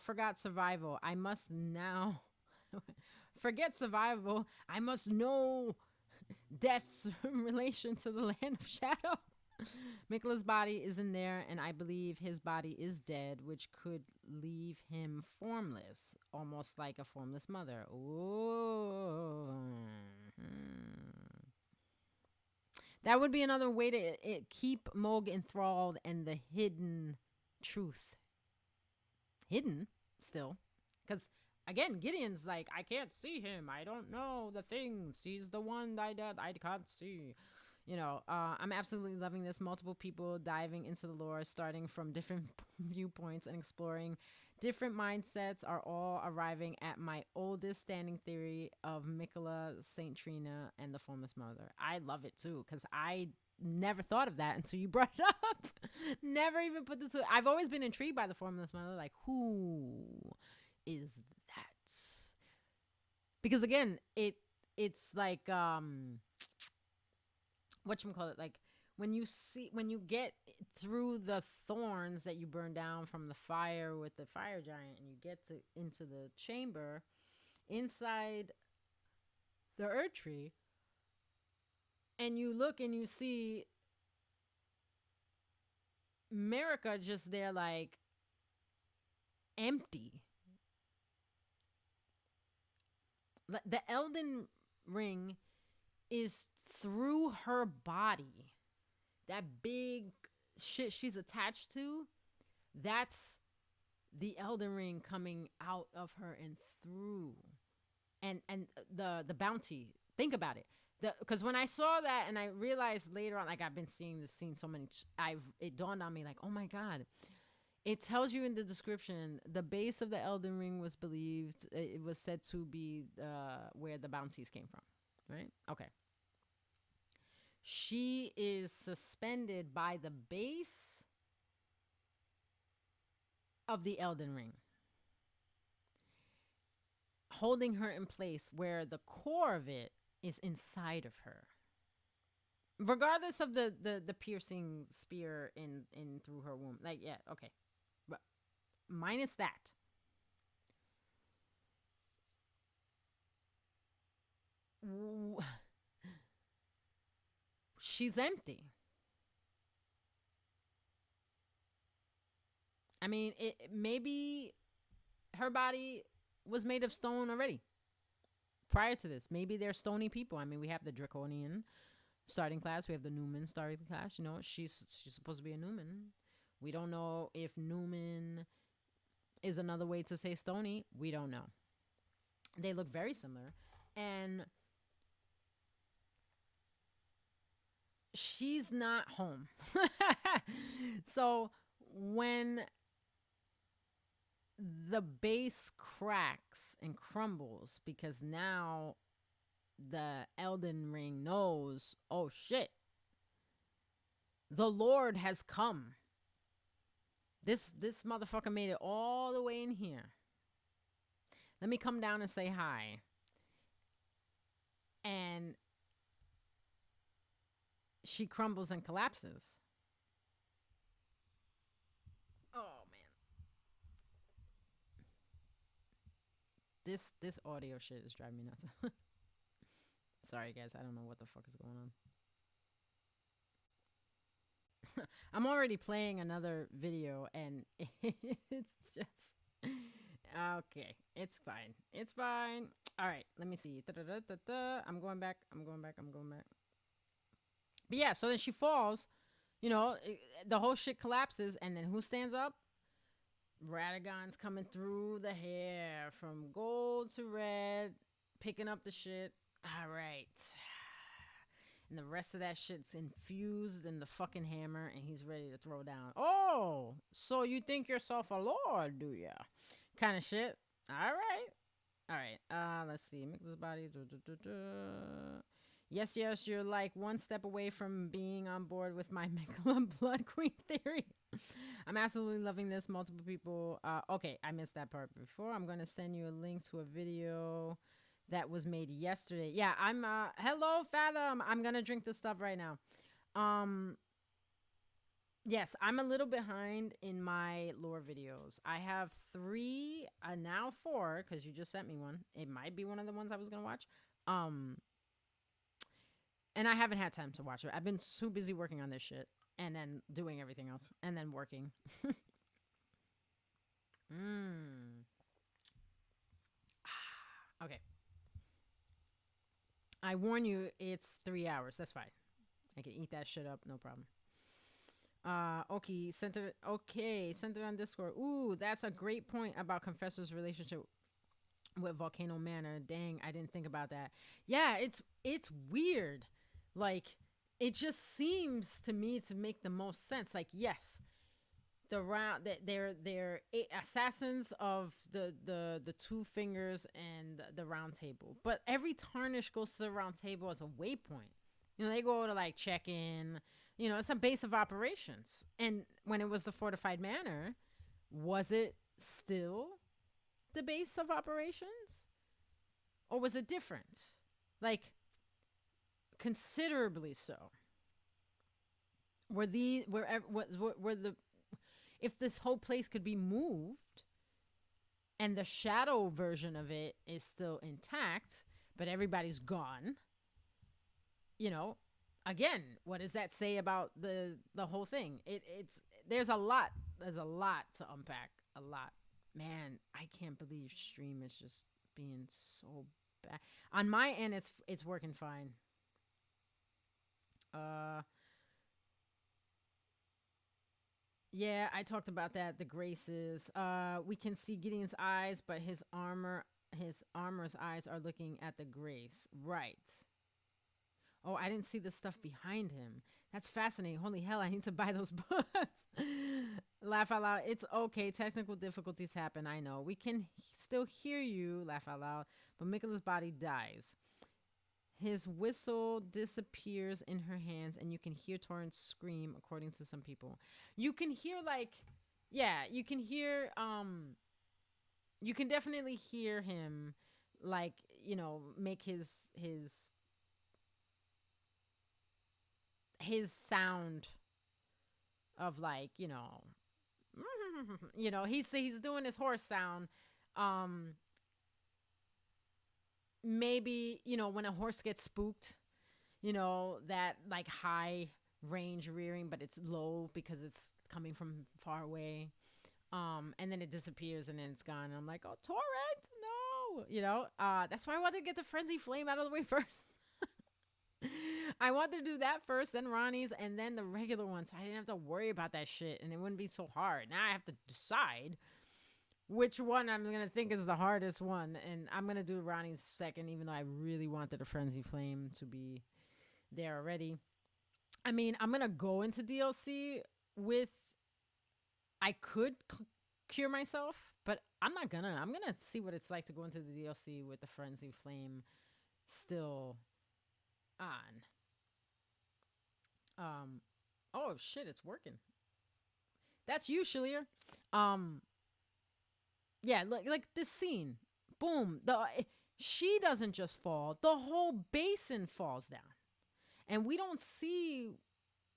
Forgot survival. I must now forget survival. I must know death's relation to the land of shadow. Mikola's body is in there, and I believe his body is dead, which could leave him formless, almost like a formless mother. Ooh. That would be another way to keep Moog enthralled and the hidden truth hidden still, because again, Gideon's like, I can't see him, I don't know the things, he's the one I can't see, you know. I'm absolutely loving this. Multiple people diving into the lore, starting from different viewpoints and exploring different mindsets, are all arriving at my oldest standing theory of Mikola, Saint Trina, and the Formless Mother. I love it too, because I never thought of that until you brought it up. Never even put this. I've always been intrigued by the Formless Mother. Like, who is that? Because again, it's like whatchamacallit, like when you get through the thorns that you burn down from the fire with the fire giant, and you get into the chamber inside the Earth Tree, and you look and you see America just there, like, empty. The Elden ring is through her body. That big shit she's attached to, that's the Elden ring coming out of her and through. And the bounty. Think about it. Because when I saw that, and I realized later on, like, I've been seeing this scene so many, it dawned on me, like, oh my God, It tells you in the description the base of the Elden Ring was believed, it was said to be where the bounties came from, right? Okay. She is suspended by the base of the Elden Ring, holding her in place where the core of it is inside of her. Regardless of the piercing spear in through her womb. Like, yeah, okay. But minus that. She's empty. I mean, maybe her body was made of stone already prior to this. Maybe they're stony people. I mean, we have the Draconian starting class. We have the Newman starting class. You know, she's supposed to be a Newman. We don't know if Newman is another way to say stony. We don't know. They look very similar. And she's not home. So when the base cracks and crumbles because now the Elden Ring knows, oh shit, the Lord has come. This motherfucker made it all the way in here. Let me come down and say hi. And she crumbles and collapses. Oh man. This audio shit is driving me nuts. Sorry guys, I don't know what the fuck is going on. I'm already playing another video and it's just okay. It's fine. It's fine. All right, let me see. I'm going back. But yeah, so then she falls. You know, the whole shit collapses, and then who stands up? Radagon's coming through the hair from gold to red, picking up the shit. All right. And the rest of that shit's infused in the fucking hammer, and he's ready to throw down. Oh, so you think yourself a lord, do ya? Kind of shit. All right. Let's see. Make this body. Yes, you're like one step away from being on board with my Megala Blood Queen theory. I'm absolutely loving this. Multiple people. Okay, I missed that part before. I'm going to send you a link to a video that was made yesterday. Yeah, I'm hello Fathom. I'm going to drink this stuff right now. Yes, I'm a little behind in my lore videos. I have 3, now 4 cuz you just sent me one. It might be one of the ones I was going to watch. And I haven't had time to watch it. I've been so busy working on this shit and then doing everything else and then working. Okay. I warn you, it's 3 hours. That's fine. I can eat that shit up, no problem. Okay, centered on Discord. Ooh, that's a great point about Confessor's relationship with Volcano Manor. Dang, I didn't think about that. Yeah, it's weird. Like, it just seems to me to make the most sense. Like, yes, they're assassins of the Two Fingers and the Round Table, but every tarnish goes to the Round Table as a waypoint. You know, they go to like check in. You know, it's a base of operations. And when it was the Fortified Manor, was it still the base of operations, or was it different? Like, considerably so. If this whole place could be moved and the shadow version of it is still intact, but everybody's gone, you know, again, what does that say about the whole thing? There's a lot to unpack. A lot. Man, I can't believe stream is just being so bad. On my end, it's working fine. Yeah, I talked about that. The graces. We can see Gideon's eyes, but his armor's eyes are looking at the grace. Right. Oh, I didn't see the stuff behind him. That's fascinating. Holy hell, I need to buy those books. Laugh out loud. It's okay. Technical difficulties happen. I know. We can still hear you. Laugh out loud. But Mikula's body dies. His whistle disappears in her hands, and you can hear Torrance scream, according to some people. You can hear, like, yeah, you can hear, you can definitely hear him, like, you know, make his sound of, like, you know, you know, he's doing his horse sound. Um, maybe, you know, when a horse gets spooked, you know, that like high range rearing, but it's low because it's coming from far away. And then it disappears and then it's gone. And I'm like, oh, Torrent, no, you know. That's why I wanted to get the frenzy flame out of the way first. I wanted to do that first, then Ronnie's, and then the regular one, so I didn't have to worry about that shit, and it wouldn't be so hard. Now I have to decide which one I'm gonna think is the hardest one, and I'm gonna do Ronnie's second, even though I really wanted a frenzy flame to be there already. I mean, I'm gonna go into DLC with. I could cure myself, but I'm not gonna. I'm gonna see what it's like to go into the DLC with the frenzy flame still on. Oh shit, it's working. That's you, Shaliir. Yeah, like this scene. Boom. She doesn't just fall. The whole basin falls down. And we don't see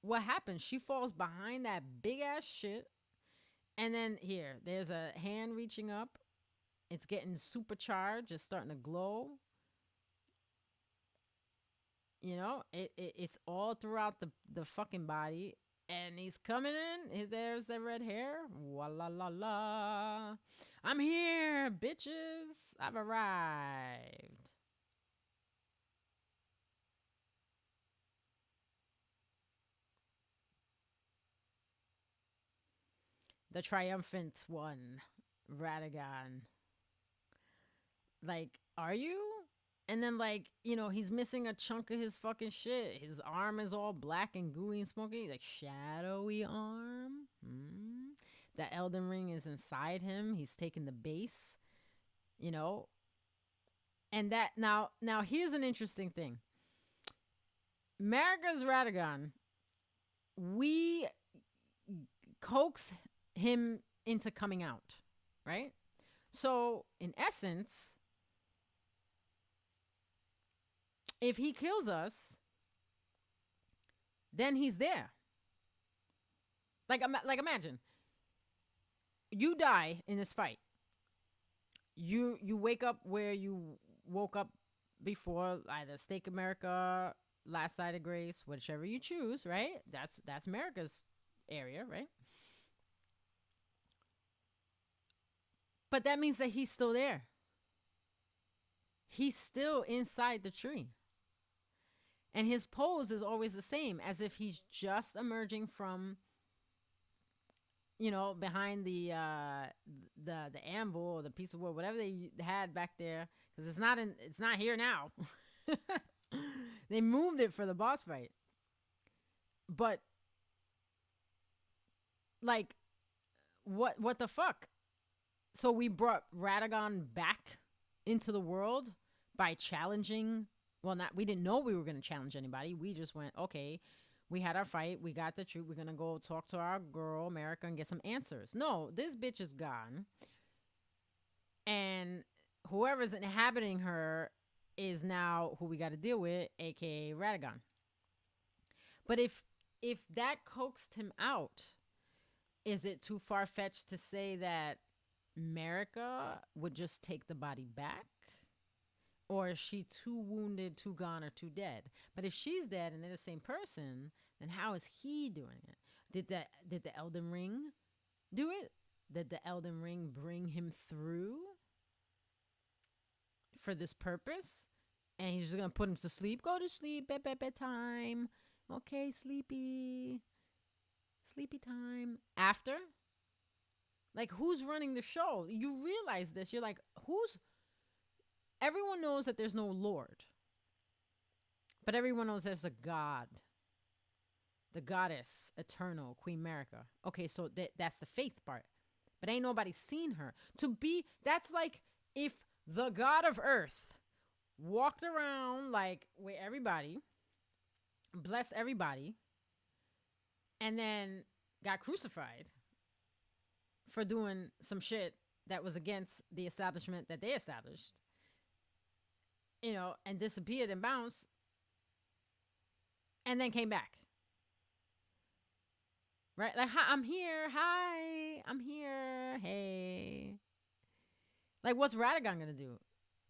what happens. She falls behind that big ass shit. And then here, there's a hand reaching up. It's getting supercharged. It's starting to glow. You know, it's all throughout the fucking body. And he's coming in. There's the red hair. Walla la la. I'm here, bitches. I've arrived. The triumphant one, Radagon. Like, are you? And then, like, you know, he's missing a chunk of his fucking shit. His arm is all black and gooey and smoky. Like, shadowy arm. The Elden ring is inside him. He's taking the base, you know. And that, now here's an interesting thing. Marika's Radagon, we coax him into coming out, right? So, in essence, if he kills us, then he's there. Like imagine you die in this fight. You wake up where you woke up before, either Stake America, Last Side of Grace, whichever you choose, right? That's America's area, right? But that means that he's still there. He's still inside the tree. And his pose is always the same, as if he's just emerging from, you know, behind the anvil or the piece of wood, whatever they had back there, because it's not here now. They moved it for the boss fight. But like, what the fuck? So we brought Radagon back into the world by challenging. Well, we didn't know we were going to challenge anybody. We just went, okay, we had our fight. We got the truth. We're going to go talk to our girl, America, and get some answers. No, this bitch is gone. And whoever's inhabiting her is now who we got to deal with, a.k.a. Radagon. But if that coaxed him out, is it too far-fetched to say that America would just take the body back? Or is she too wounded, too gone, or too dead? But if she's dead and they're the same person, then how is he doing it? Did the Elden ring do it? Did the Elden ring bring him through for this purpose? And he's just gonna put him to sleep. Go to sleep, bedtime. Okay, sleepy time. After? Like, who's running the show? You realize this. You're like, everyone knows that there's no Lord. But everyone knows there's a god, the goddess, eternal, Queen America. Okay, so that's the faith part. But ain't nobody seen her. That's like if the god of earth walked around like with everybody, blessed everybody, and then got crucified for doing some shit that was against the establishment that they established, and disappeared and bounced, and then came back. Right? Like, hi, I'm here. Hi, I'm here. Hey. Like, what's Radagon gonna do?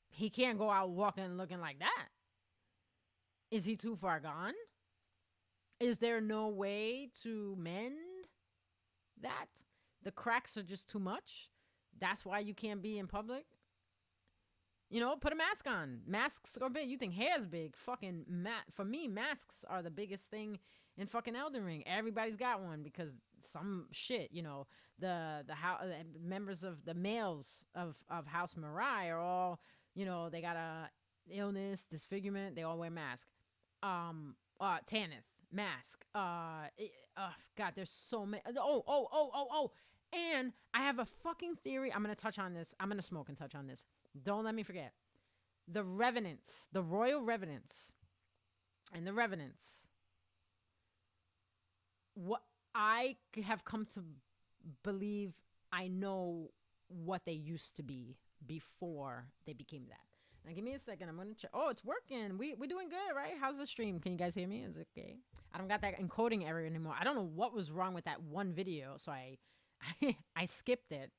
He can't go out walking looking like that. Is he too far gone? Is there no way to mend that? The cracks are just too much. That's why you can't be in public. Put a mask on. Masks are big. You think hair's big? Fucking for me, masks are the biggest thing in fucking Elden Ring. Everybody's got one because some shit. The members of the males of House Mirai are all they got a illness, disfigurement. They all wear masks. Tanith mask. God, there's so many. Oh. And I have a fucking theory. I'm gonna touch on this. I'm gonna smoke and touch on this. Don't let me forget. The Revenants, the Royal Revenants, and the Revenants. What I have come to believe, I know what they used to be before they became that. Now, give me a second. I'm going to check. Oh, it's working. We're doing good, right? How's the stream? Can you guys hear me? Is it okay? I don't got that encoding error anymore. I don't know what was wrong with that one video, so I skipped it.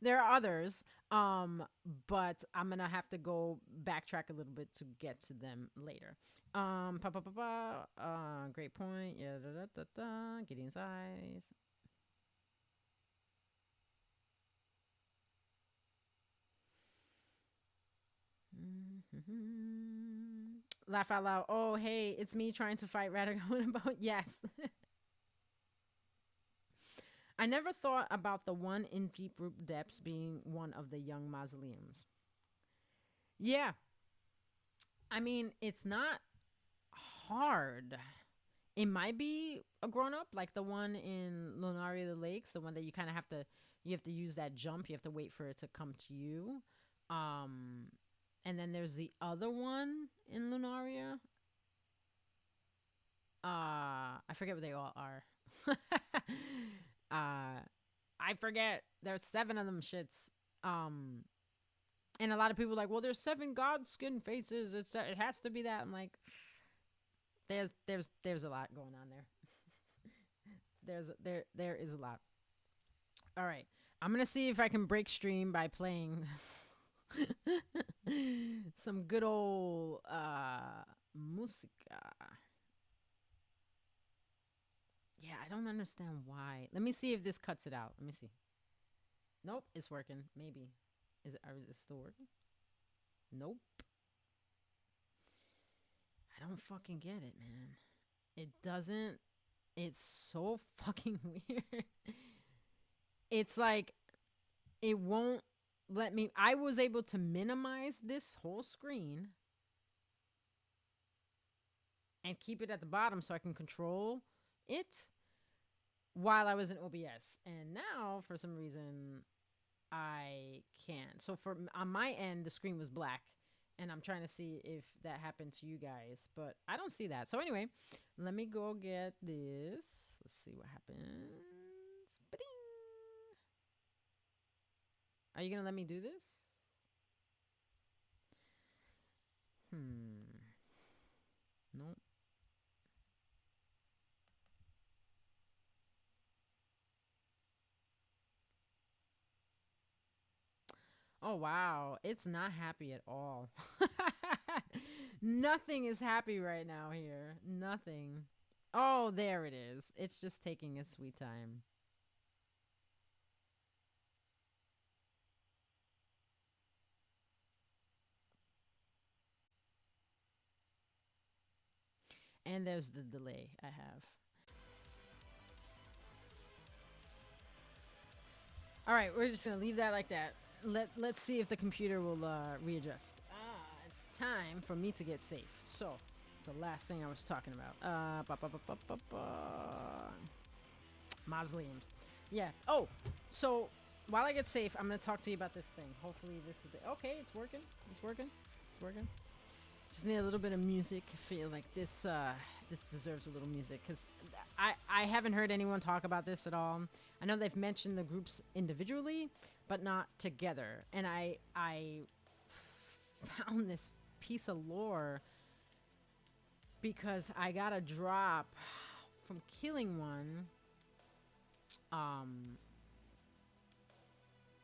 There are others, but I'm gonna have to go backtrack a little bit to get to them later. Great point. Yeah, Gideon's eyes. Laugh out loud. Oh, hey, it's me trying to fight Radagon about yes. I never thought about the one in Deep Root Depths being one of the young mausoleums. Yeah. I mean, it's not hard. It might be a grown-up, like the one in Lunaria the Lakes, the one that you kind of have to use that jump. You have to wait for it to come to you. And then there's the other one in Lunaria. I forget what they all are. I forget. There's 7 of them shits. And a lot of people are like, well, there's 7 god skin faces. It has to be that. I'm like, there's a lot going on there. There is a lot. All right, I'm gonna see if I can break stream by playing some good old musica. Yeah, I don't understand why. Let me see if this cuts it out. Let me see. Nope, it's working. Maybe. Is it still working? Nope. I don't fucking get it, man. It doesn't. It's so fucking weird. It's like it won't let me. I was able to minimize this whole screen and keep it at the bottom so I can control it while I was in OBS. And now, for some reason, I can't. So on my end, the screen was black. And I'm trying to see if that happened to you guys. But I don't see that. So anyway, let me go get this. Let's see what happens. Ba-ding. Are you going to let me do this? Nope. Oh, wow. It's not happy at all. Nothing is happy right now here. Nothing. Oh, there it is. It's just taking its sweet time. And there's the delay I have. All right, we're just going to leave that like that. Let's see if the computer will readjust. It's time for me to get safe. So the last thing I was talking about. Mausoleums. Yeah. Oh, so while I get safe, I'm gonna talk to you about this thing. Hopefully, this is okay. It's working. It's working. It's working. Just need a little bit of music. I feel like this deserves a little music because I haven't heard anyone talk about this at all. I know they've mentioned the groups individually, but not together. And I found this piece of lore because I got a drop from killing one.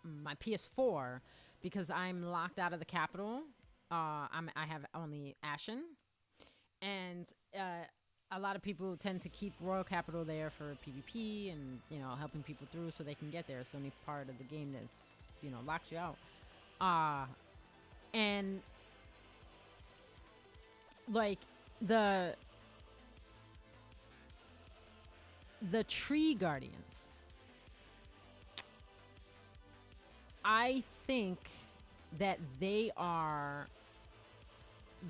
My PS4 because I'm locked out of the capital. I have only Ashen, and a lot of people tend to keep Royal Capital there for PvP and helping people through so they can get there. It's only part of the game that's locks you out. And like the tree guardians, I think that they are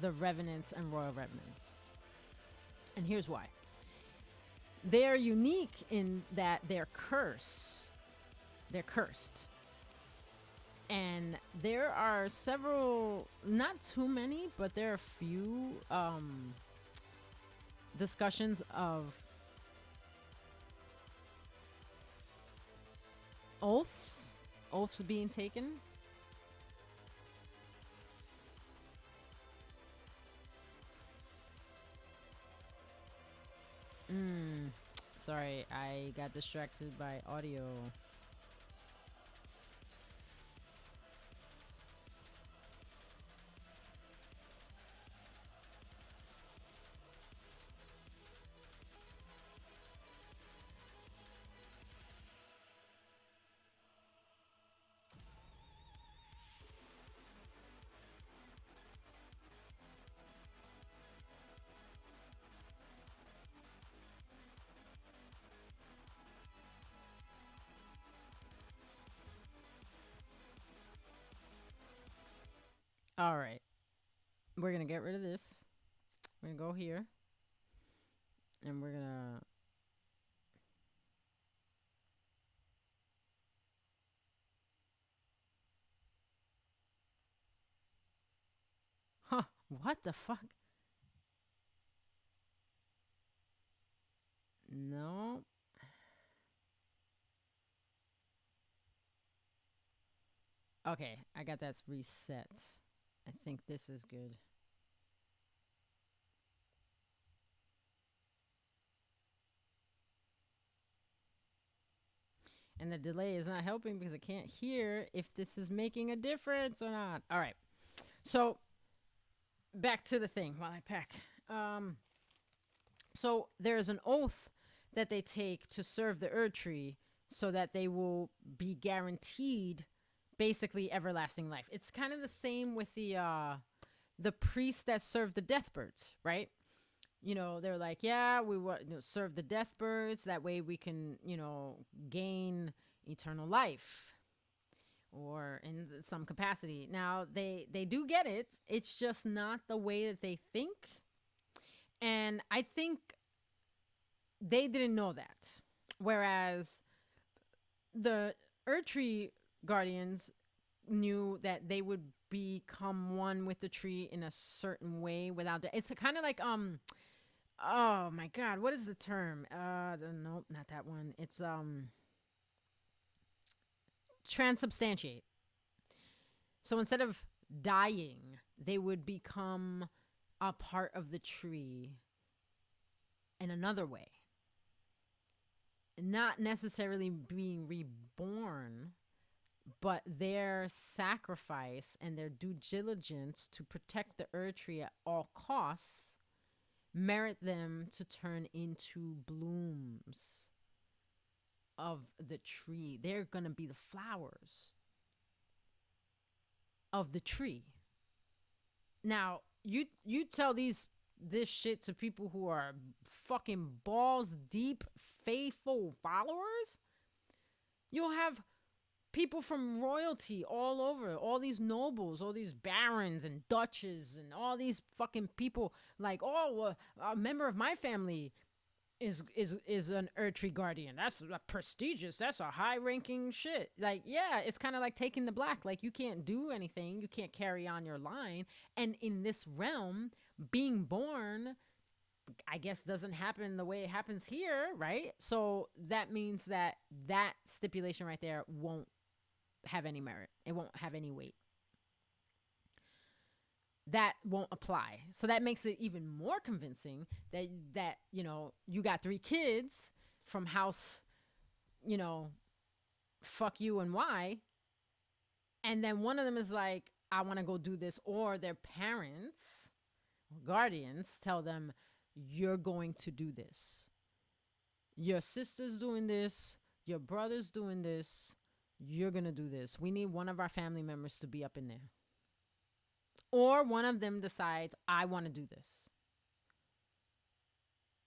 the Revenants and Royal Revenants. And here's why. They're unique in that they're cursed. They're cursed. And there are several, not too many, but there are a few discussions of oaths being taken. Sorry, I got distracted by audio. All right. We're going to get rid of this. We're going to go here. And we're going to... Huh. What the fuck? No. Okay. I got that reset. I think this is good. And the delay is not helping because I can't hear if this is making a difference or not. All right. So, back to the thing while I pack. So, there's an oath that they take to serve the Erd Tree so that they will be guaranteed basically everlasting life. It's kind of the same with the priests that serve the Deathbirds, right? They're like, yeah, we want serve the Deathbirds. That way we can, gain eternal life or in some capacity. Now, they do get it. It's just not the way that they think. And I think they didn't know that. Whereas the Erdtree Guardians knew that they would become one with the tree in a certain way without it's kind of like oh my god, what is the term? Nope, not that one. It's transubstantiate. So instead of dying, they would become a part of the tree in another way. Not necessarily being reborn, but their sacrifice and their due diligence to protect the Erd Tree at all costs merit them to turn into blooms of the tree. They're going to be the flowers of the tree. Now, you tell this shit to people who are fucking balls deep faithful followers, you'll have people from royalty all over, all these nobles, all these barons and duchess and all these fucking people like, oh, a member of my family is an Erdtree guardian. That's a prestigious. That's a high ranking shit. Like, yeah, it's kind of like taking the black. Like, you can't do anything. You can't carry on your line. And in this realm, being born, I guess, doesn't happen the way it happens here, right? So that means that that stipulation right there won't have any merit. It won't have any weight. That won't apply. So that makes it even more convincing that you know, you got 3 kids from house, you know, fuck you and Y, and then one of them is like, I want to go do this, or their parents or guardians tell them, you're going to do this. Your sister's doing this, your brother's doing this, you're going to do this. We need one of our family members to be up in there. Or one of them decides, I want to do this.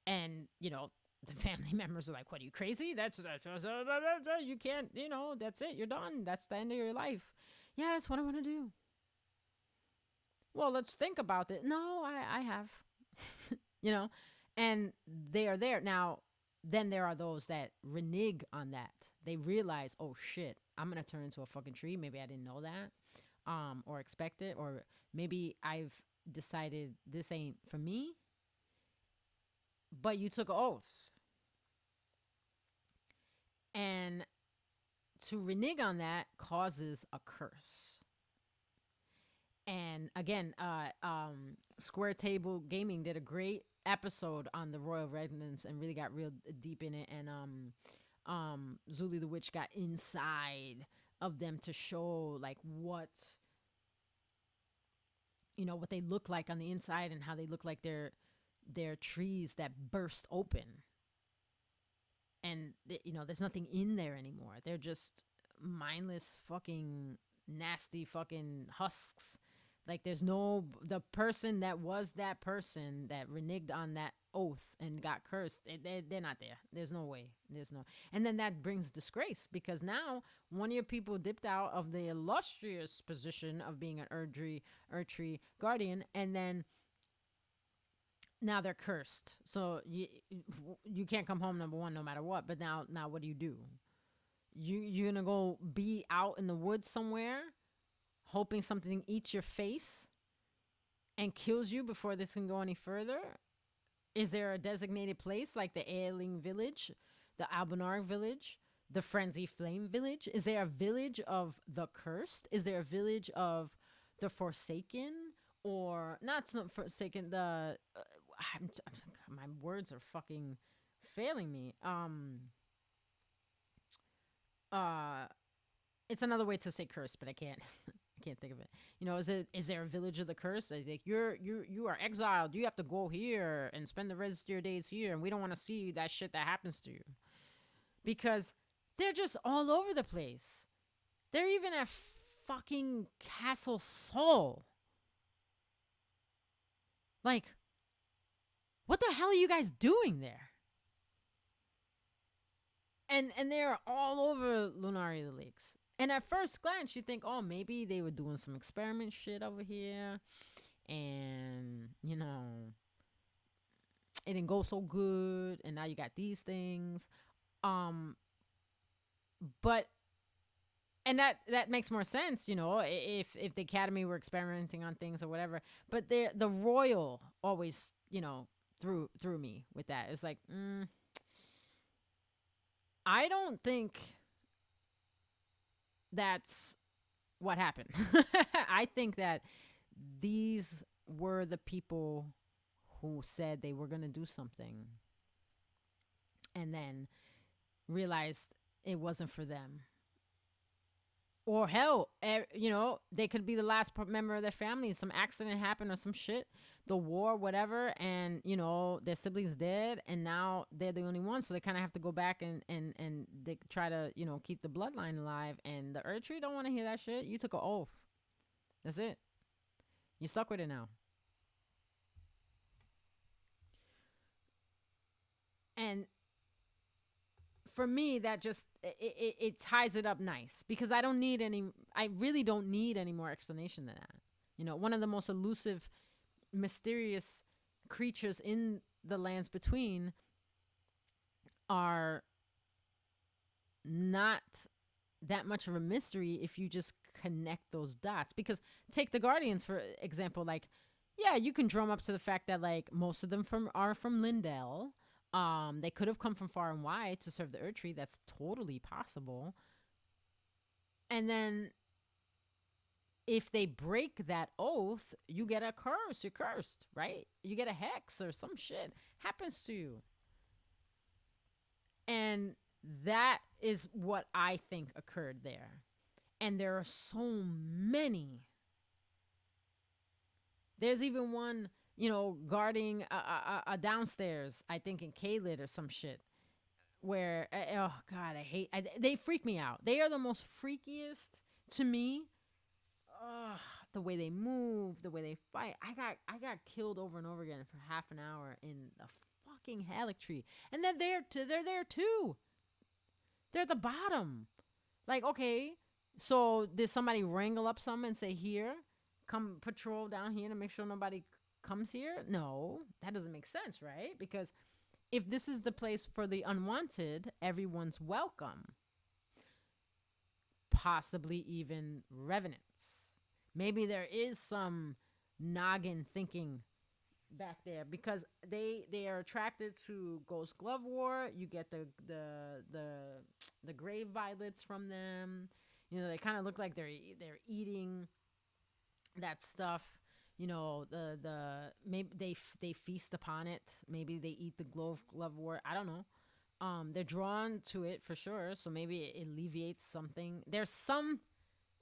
And, you know, the family members are like, what, are you crazy? That's you can't, you know, that's it. You're done. That's the end of your life. Yeah, that's what I want to do. Well, let's think about it. No, I have, you know, and they are there. Now, then there are those that renege on that. They realize, oh shit, I'm going to turn into a fucking tree. Maybe I didn't know that. Or expect it, or maybe I've decided this ain't for me, but you took an oath. And to renege on that causes a curse. And again, Square Table Gaming did a great episode on the Royal Remnants and really got real deep in it. And Zuli the Witch got inside of them to show like what, you know, what they look like on the inside and how they look like they're trees that burst open, and you know, there's nothing in there anymore. They're just mindless fucking nasty fucking husks. Like, there's no, the person that was that person that reneged on that oath and got cursed, they're not there. There's no way. There's no. And then that brings disgrace, because now one of your people dipped out of the illustrious position of being an Erdtree guardian, and then now they're cursed. So you can't come home, number one, no matter what. But now what do? You're gonna go be out in the woods somewhere, hoping something eats your face and kills you before this can go any further? Is there a designated place like the Ailing village, the Albanar village, the Frenzy Flame village? Is there a village of the cursed? Is there a village of the Forsaken? Or not Forsaken, the my words are fucking failing me. It's another way to say curse, but I can't I can't think of it. You know, is there a village of the curse? Is like, you are exiled. You have to go here and spend the rest of your days here, and we don't want to see that shit that happens to you. Because they're just all over the place. They're even at fucking Castle Sol. Like, what the hell are you guys doing there? And they're all over Lunaria the Lakes. And at first glance, you think, oh, maybe they were doing some experiment shit over here. And, you know, it didn't go so good. And now you got these things. But, and that makes more sense, you know, if the Academy were experimenting on things or whatever. But the Royal always, you know, threw me with that. It's like, I don't think that's what happened. I think that these were the people who said they were going to do something and then realized it wasn't for them. Or hell, you know, they could be the last member of their family. Some accident happened or some shit, the war, whatever, and, you know, their siblings dead, and now they're the only ones, so they kind of have to go back and they try to, you know, keep the bloodline alive. And the Erdtree don't want to hear that shit. You took an oath. That's it. You stuck with it now. And for me, that just it ties it up nice because I really don't need any more explanation than that. You know, one of the most elusive, mysterious creatures in the lands between are not that much of a mystery if you just connect those dots. Because take the Guardians for example, like, yeah, you can drum up to the fact that like most of them are from Lindell. They could have come from far and wide to serve the Earth Tree. That's totally possible. And then if they break that oath, you get a curse. You're cursed, right? You get a hex or some shit happens to you. And that is what I think occurred there. And there are so many. There's even one, you know, guarding a downstairs, I think in Kaled or some shit, where, oh God, they freak me out. They are the most freakiest to me. The way they move, the way they fight. I got killed over and over again for half an hour in the fucking Halleck Tree. And they're there too. They're at the bottom. Like, okay, so did somebody wrangle up something and say, here, come patrol down here to make sure nobody comes here? No, that doesn't make sense, right? Because if this is the place for the unwanted, everyone's welcome. Possibly even revenants. Maybe there is some noggin thinking back there because they are attracted to Ghost Glove War. You get the grave violets from them. You know, they kind of look like they're eating that stuff. You know, maybe they feast upon it. Maybe they eat the Glove War. I don't know. They're drawn to it for sure. So maybe it alleviates something. There's some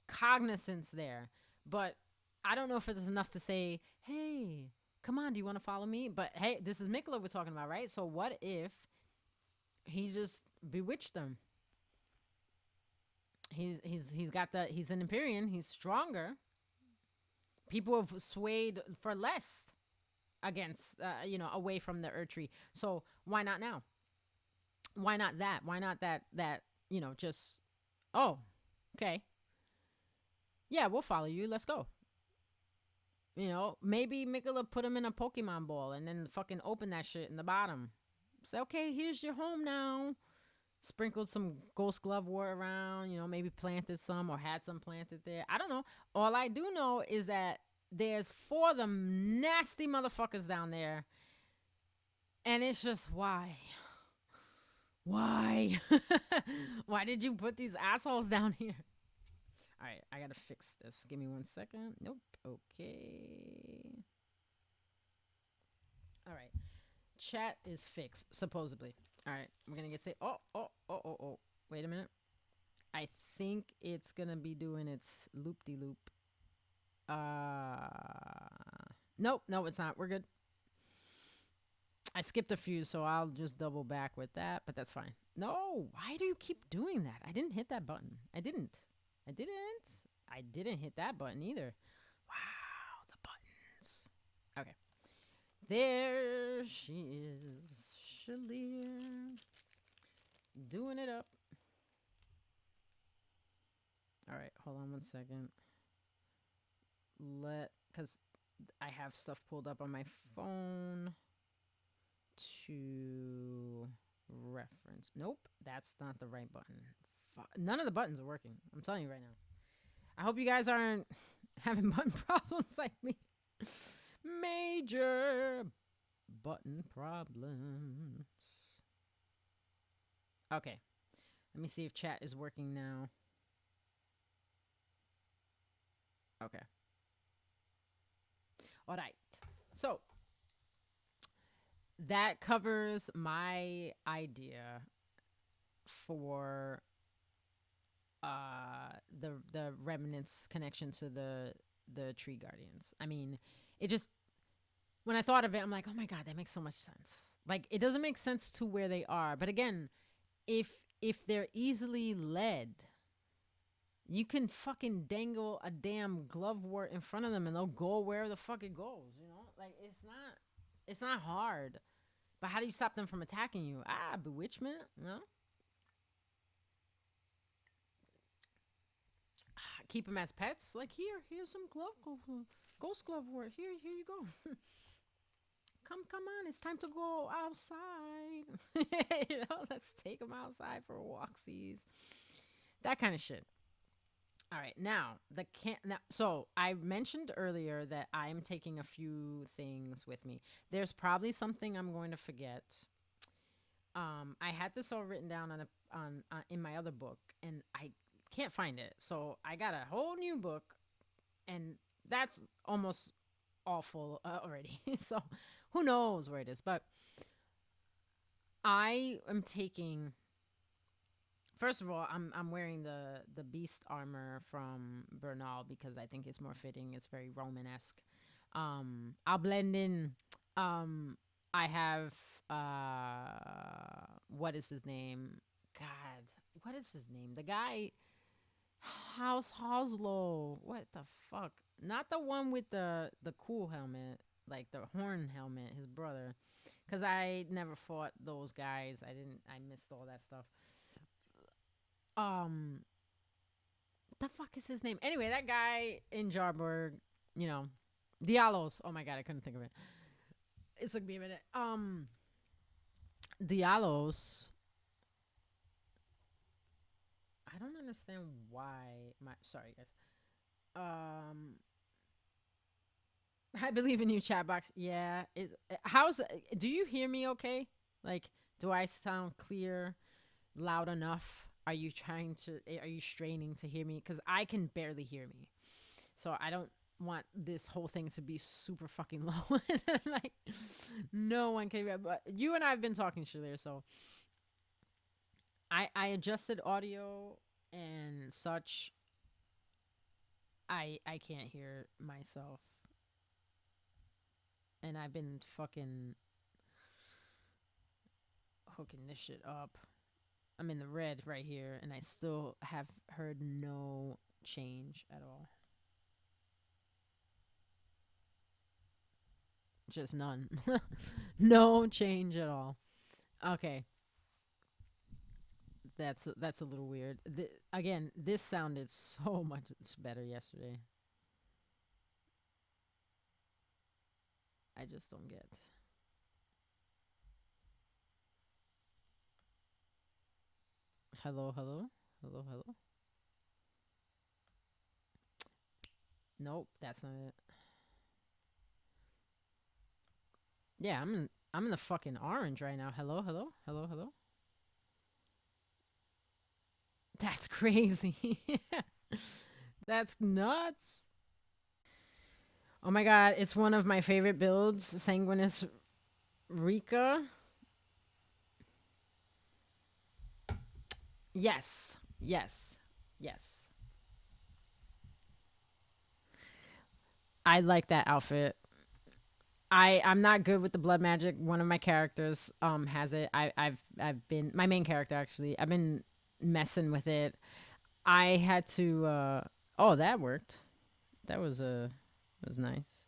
cognizance there, but I don't know if it's enough to say, hey, come on, do you want to follow me? But hey, this is Mikla we're talking about, right? So what if he just bewitched them? He's an Empyrean. He's stronger. People have swayed for less against, away from the Earth Tree. So why not now? Why not that? Why not that, just, oh, okay. Yeah, we'll follow you. Let's go. You know, maybe Mikula put him in a Pokemon ball and then fucking open that shit in the bottom. Say, okay, here's your home now. Sprinkled some Ghost Glove War around, maybe planted some or had some planted there. I don't know. All I do know is that there's 4 of them nasty motherfuckers down there. And it's just, why? Why? Why did you put these assholes down here? All right, I gotta fix this. Give me 1 second. Nope. Okay. All right. Chat is fixed, supposedly. All right, we're gonna get say. Oh. Wait a minute. I think it's gonna be doing its loop-de-loop. Nope, no, it's not. We're good. I skipped a few, so I'll just double back with that, but that's fine. No, why do you keep doing that? I didn't hit that button. I didn't hit that button either. Wow, the buttons. Okay. There she is. Shaliir. Doing it up. All right, hold on 1 second. Because I have stuff pulled up on my phone to reference. Nope, that's not the right button. None of the buttons are working. I'm telling you right now. I hope you guys aren't having button problems like me. Major button problems. Okay. Let me see if chat is working now. Okay. All right. So that covers my idea for the remnants connection to the tree guardians. I mean, it just, when I thought of it, I'm like, oh my God, that makes so much sense. Like, it doesn't make sense to where they are. But again, if they're easily led, you can fucking dangle a damn glove wart in front of them and they'll go where the fuck it goes, Like, it's not hard. But how do you stop them from attacking you? Bewitchment, keep them as pets. Like, here's some ghost glove wort. Here you go. Come on, it's time to go outside. Let's take them outside for walksies. That kind of shit. All right, now the can now. So I mentioned earlier that I'm taking a few things with me. There's probably something I'm going to forget. I had this all written down on in my other book, and I can't find it. So I got a whole new book, and that's almost awful already. So who knows where it is? But I am taking. First of all, I'm wearing the beast armor from Bernal because I think it's more fitting. It's very Roman-esque. I'll blend in. I have what is his name? God, what is his name? The guy House Hoslow. What the fuck? Not the one with the cool helmet, like the horn helmet, his brother. Cuz I never fought those guys. I missed all that stuff. Um the fuck is his name? Anyway, that guy in Jarburg, you know, Dialos. Oh my god, I couldn't think of it. It took me a minute. Dialos. I don't understand why my sorry guys. Um I believe in you, chat box. Yeah. How's do you hear me okay? Like, do I sound clear, loud enough? Are you straining to hear me? Because I can barely hear me. So I don't want this whole thing to be super fucking low. Like, no one can hear. But you and I have been talking, Shaliir, so I adjusted audio and such. I can't hear myself. And I've been fucking hooking this shit up. I'm in the red right here, and I still have heard no change at all. Just none. No change at all. Okay. That's a little weird. Again, this sounded so much better yesterday. I just don't get. Hello, hello, hello, hello. Nope, that's not it. Yeah, I'm in the fucking orange right now. Hello, hello, hello, hello. That's crazy. That's nuts. Oh my god, it's one of my favorite builds, Sanguinis Rika. Yes, yes, yes. I like that outfit. I'm not good with the blood magic. One of my characters has it. I've been my main character actually. I've been messing with it. I had to oh, that worked. That was nice.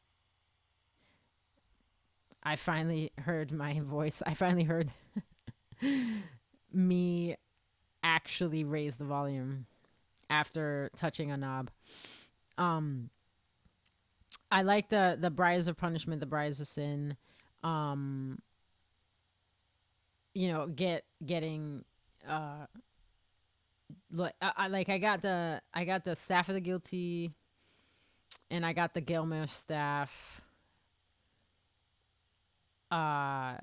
I finally heard my voice. I finally heard me actually raise the volume after touching a knob. Um I like the Briars of Punishment, the Briars of Sin. Um getting like I got the Staff of the Guilty, and I got the Gilmer staff. Uh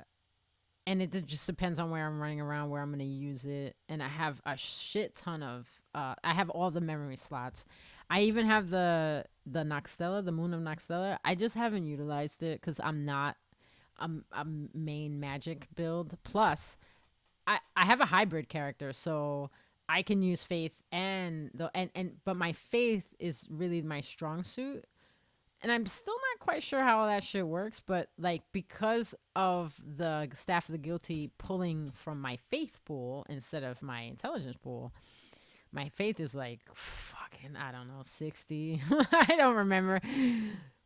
and just depends on where I'm running around, where I'm going to use it. And I have a shit ton of I have all the memory slots. I even have the Noxtella, the Moon of Noxtella. I just haven't utilized it cuz I'm not a main magic build. Plus, I have a hybrid character, so I can use faith and but my faith is really my strong suit. And I'm still not quite sure how that shit works, but like because of the Staff of the Guilty pulling from my faith pool instead of my intelligence pool, my faith is like fucking I don't know 60. I don't remember,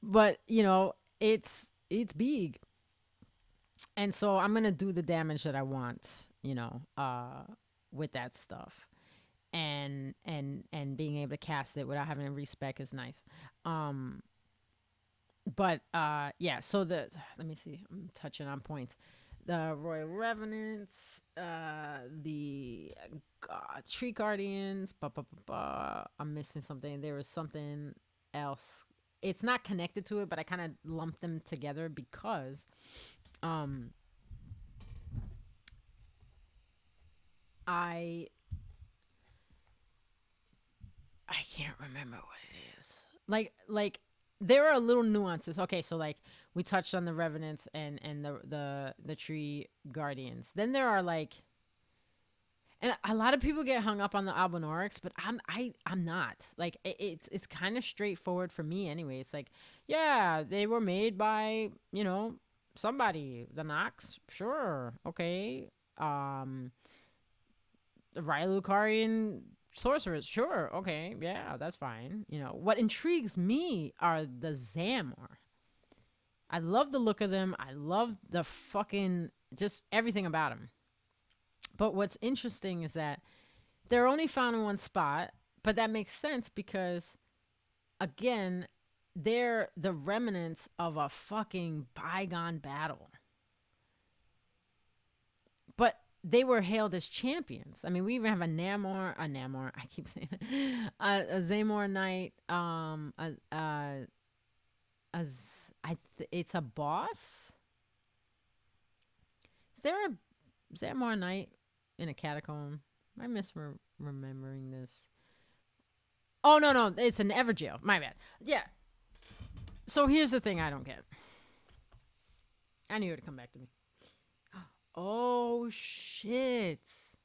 but it's big, and so I'm gonna do the damage that I want, with that stuff. and being able to cast it without having to respec is nice. Um, but yeah. So let me see. I'm touching on points. The Royal Revenants, the Tree Guardians. I'm missing something. There was something else. It's not connected to it, but I kind of lumped them together because um I I can't remember what it is. Like there are little nuances. Okay, so like we touched on the Revenants and the Tree Guardians. Then there are like, and a lot of people get hung up on the Albinorics, but I'm not. Like it's kind of straightforward for me anyway. It's like, yeah, they were made by, somebody, the Nox, sure, okay. The Rylukarian sorcerers, sure, okay, yeah, that's fine. What intrigues me are the Zamor. I love the look of them. I love the fucking just everything about them. But what's interesting is that they're only found in one spot, but that makes sense because, again, they're the remnants of a fucking bygone battle. But they were hailed as champions. I mean, we even have a Namor, I keep saying it, a Zamor Knight, it's a boss. Is there a Zamor Knight in a catacomb? Am I misremembering this? Oh no, it's an Everjail. My bad. Yeah. So here's the thing I don't get. I knew it would come back to me. Oh shit! It's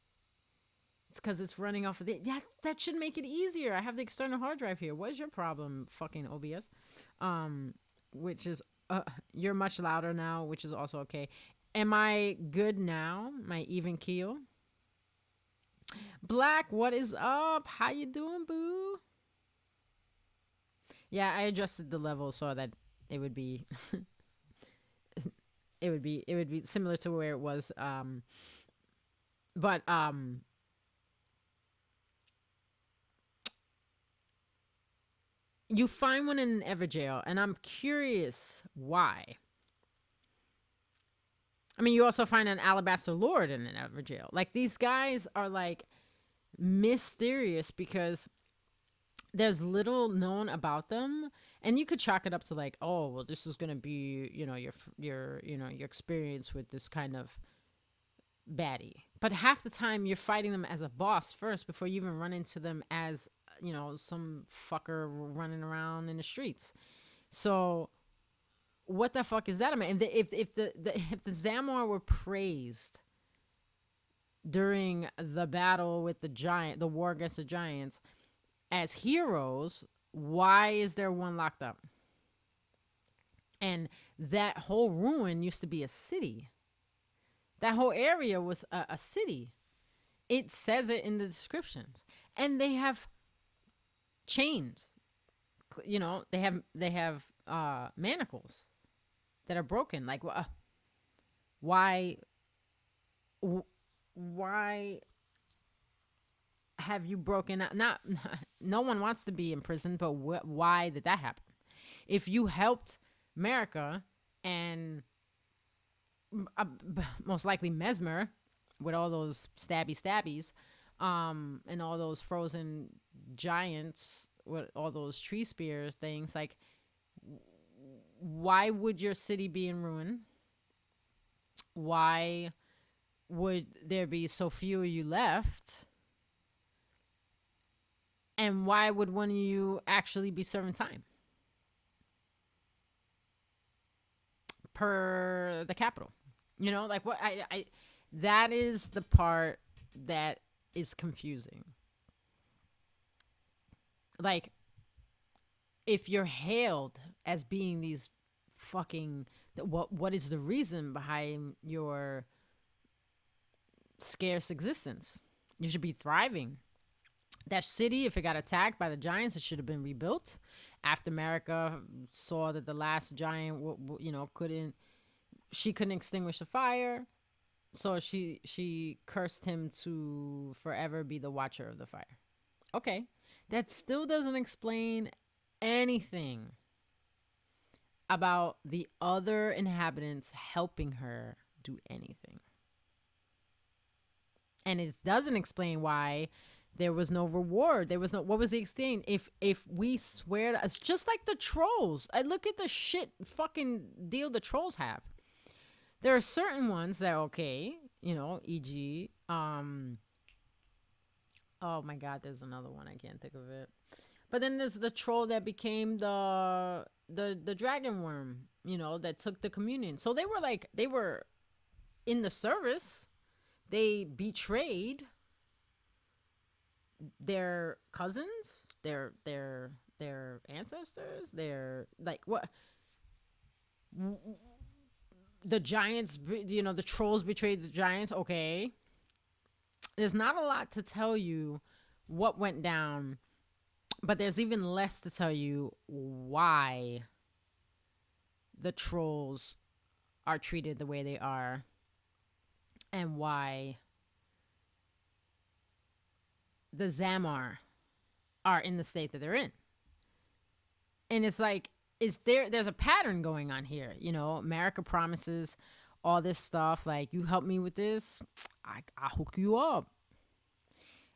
because it's running off of the. Yeah, that should make it easier. I have the external hard drive here. What is your problem, fucking OBS? Which is you're much louder now, which is also okay. Am I good now? Am I even keel? Black, what is up? How you doing, boo? Yeah, I adjusted the level so that it would be it would be similar to where it was. But you find one in an Everjail, and I'm curious why. I mean, you also find an Alabaster Lord in an Everjail. Like, these guys are like mysterious because there's little known about them, and you could chalk it up to like, oh, well, this is gonna be, your experience with this kind of baddie. But half the time you're fighting them as a boss first before you even run into them as, some fucker running around in the streets. So what the fuck is that? I mean, if the Zamor were praised during the battle with the war against the giants as heroes, why is there one locked up? And that whole ruin used to be a city. That whole area was a city. It says it in the descriptions. And they have chains. They have manacles that are broken. Like, why have you broken out? Not no one wants to be in prison, but why did that happen? If you helped America and most likely Mesmer with all those stabbies, and all those frozen giants with all those tree spears things, like, why would your city be in ruin? Why would there be so few of you left? And why would one of you actually be serving time? Per the capital. Like, what I that is the part that is confusing. Like, if you're hailed as being these fucking, what is the reason behind your scarce existence? You should be thriving. That city, if it got attacked by the giants, it should have been rebuilt. After America saw that the last giant, couldn't extinguish the fire, So she cursed him to forever be the watcher of the fire. Okay. That still doesn't explain anything about the other inhabitants helping her do anything. And it doesn't explain why there was no reward. There was no, what was the exchange? If we swear to, it's just like the trolls. I look at the shit fucking deal the trolls have. There are certain ones that are okay, you know, e.g. Oh my god, there's another one, I can't think of it. But then there's the troll that became the dragon worm, you know, that took the communion. So they were in the service. They betrayed their cousins, their ancestors, their like what the giants, you know, the trolls betrayed the giants. Okay, there's not a lot to tell you what went down, but there's even less to tell you why the trolls are treated the way they are and why the Zamar are in the state that they're in. And it's like, there's a pattern going on here. You know, America promises all this stuff, like, you help me with this, I'll hook you up.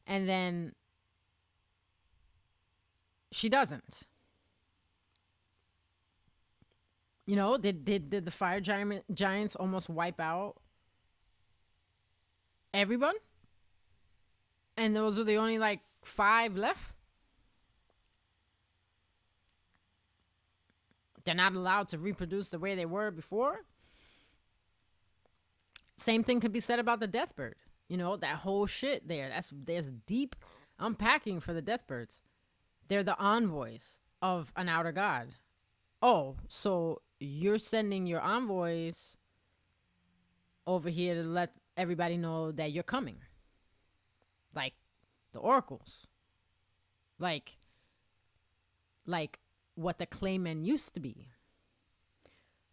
And then she doesn't. You know, did the fire giants almost wipe out everyone? And those are the only like 5 left? They're not allowed to reproduce the way they were before? Same thing could be said about the Deathbird. You know, that whole shit there. There's deep unpacking for the Deathbirds. They're the envoys of an outer god. Oh, so you're sending your envoys over here to let everybody know that you're coming. Like the oracles. Like what the claymen used to be.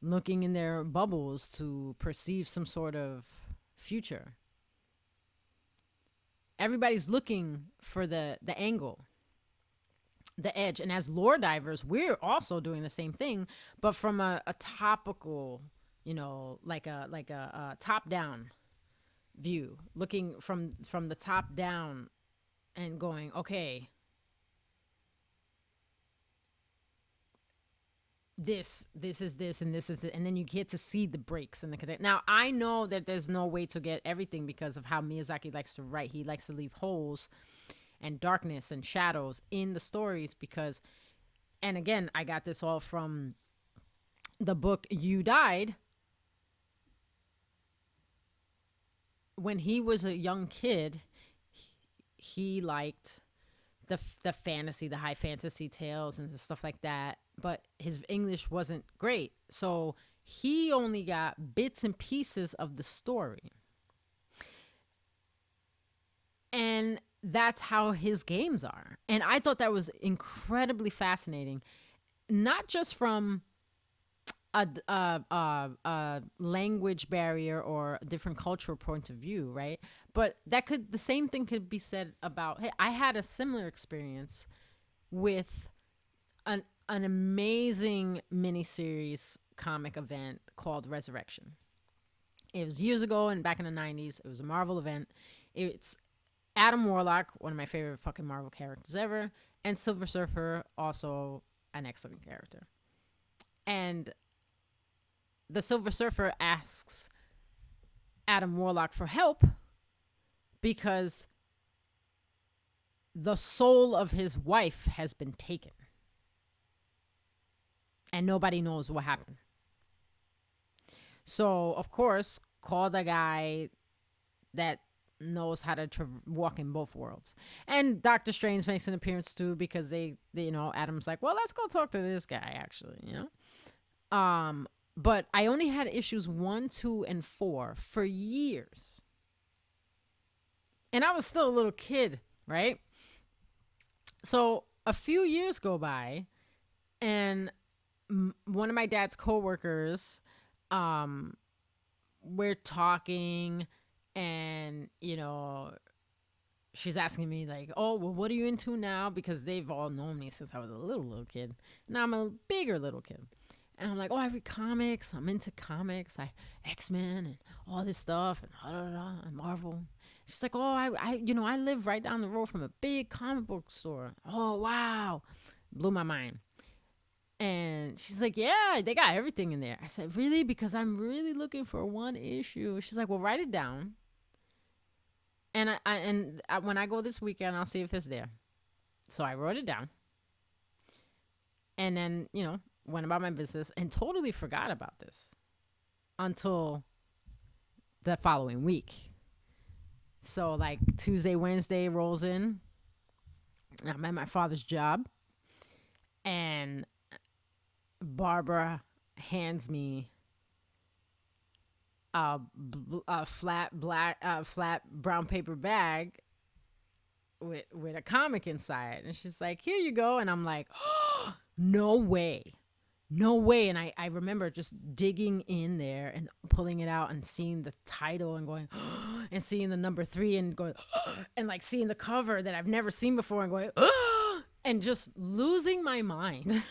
Looking in their bubbles to perceive some sort of future. Everybody's looking for the angle, the edge. And as lore divers, we're also doing the same thing, but from a topical, you know, like a top down view, looking from the top down and going, okay, this is this and this is it, and then you get to see the breaks and the connect. Now I know that there's no way to get everything because of how Miyazaki likes to write. He likes to leave holes and darkness and shadows in the stories because, and again, I got this all from the book You Died. When he was a young kid, he liked the fantasy, the high fantasy tales and stuff like that, but his English wasn't great, so he only got bits and pieces of the story, and that's how his games are. And I thought that was incredibly fascinating, not just from a language barrier or a different cultural point of view, right? But the same thing could be said about, hey, I had a similar experience with an amazing miniseries comic event called Resurrection. It was years ago and back in the 90s. It was a Marvel event. It's Adam Warlock, one of my favorite fucking Marvel characters ever, and Silver Surfer, also an excellent character. And the Silver Surfer asks Adam Warlock for help because the soul of his wife has been taken. And nobody knows what happened. So, of course, call the guy that knows how to walk in both worlds. And Doctor Strange makes an appearance too because they, you know, Adam's like, well, let's go talk to this guy, actually, you know? But I only had issues 1, 2, and 4 for years. And I was still a little kid, right? So a few years go by, and one of my dad's coworkers we're talking, and she's asking me like, "Oh, well, what are you into now?" Because they've all known me since I was a little kid. Now I'm a bigger little kid. And I'm like, "Oh, I read comics. I'm into comics. I X-Men and all this stuff and and Marvel." She's like, "Oh, I live right down the road from a big comic book store." Oh, wow. Blew my mind. And she's like, "Yeah, they got everything in there." I said, "Really? Because I'm really looking for one issue." She's like, "Well, write it down. And when I go this weekend, I'll see if it's there." So I wrote it down. And then, went about my business and totally forgot about this until the following week. So, like, Tuesday, Wednesday rolls in. I'm at my father's job. And Barbara hands me a flat brown paper bag with a comic inside, and she's like, "Here you go." And I'm like, "Oh, no way, no way." And I remember just digging in there and pulling it out and seeing the title and going, "Oh," and seeing the number 3 and going, "Oh," and like seeing the cover that I've never seen before and going, "Oh," and just losing my mind.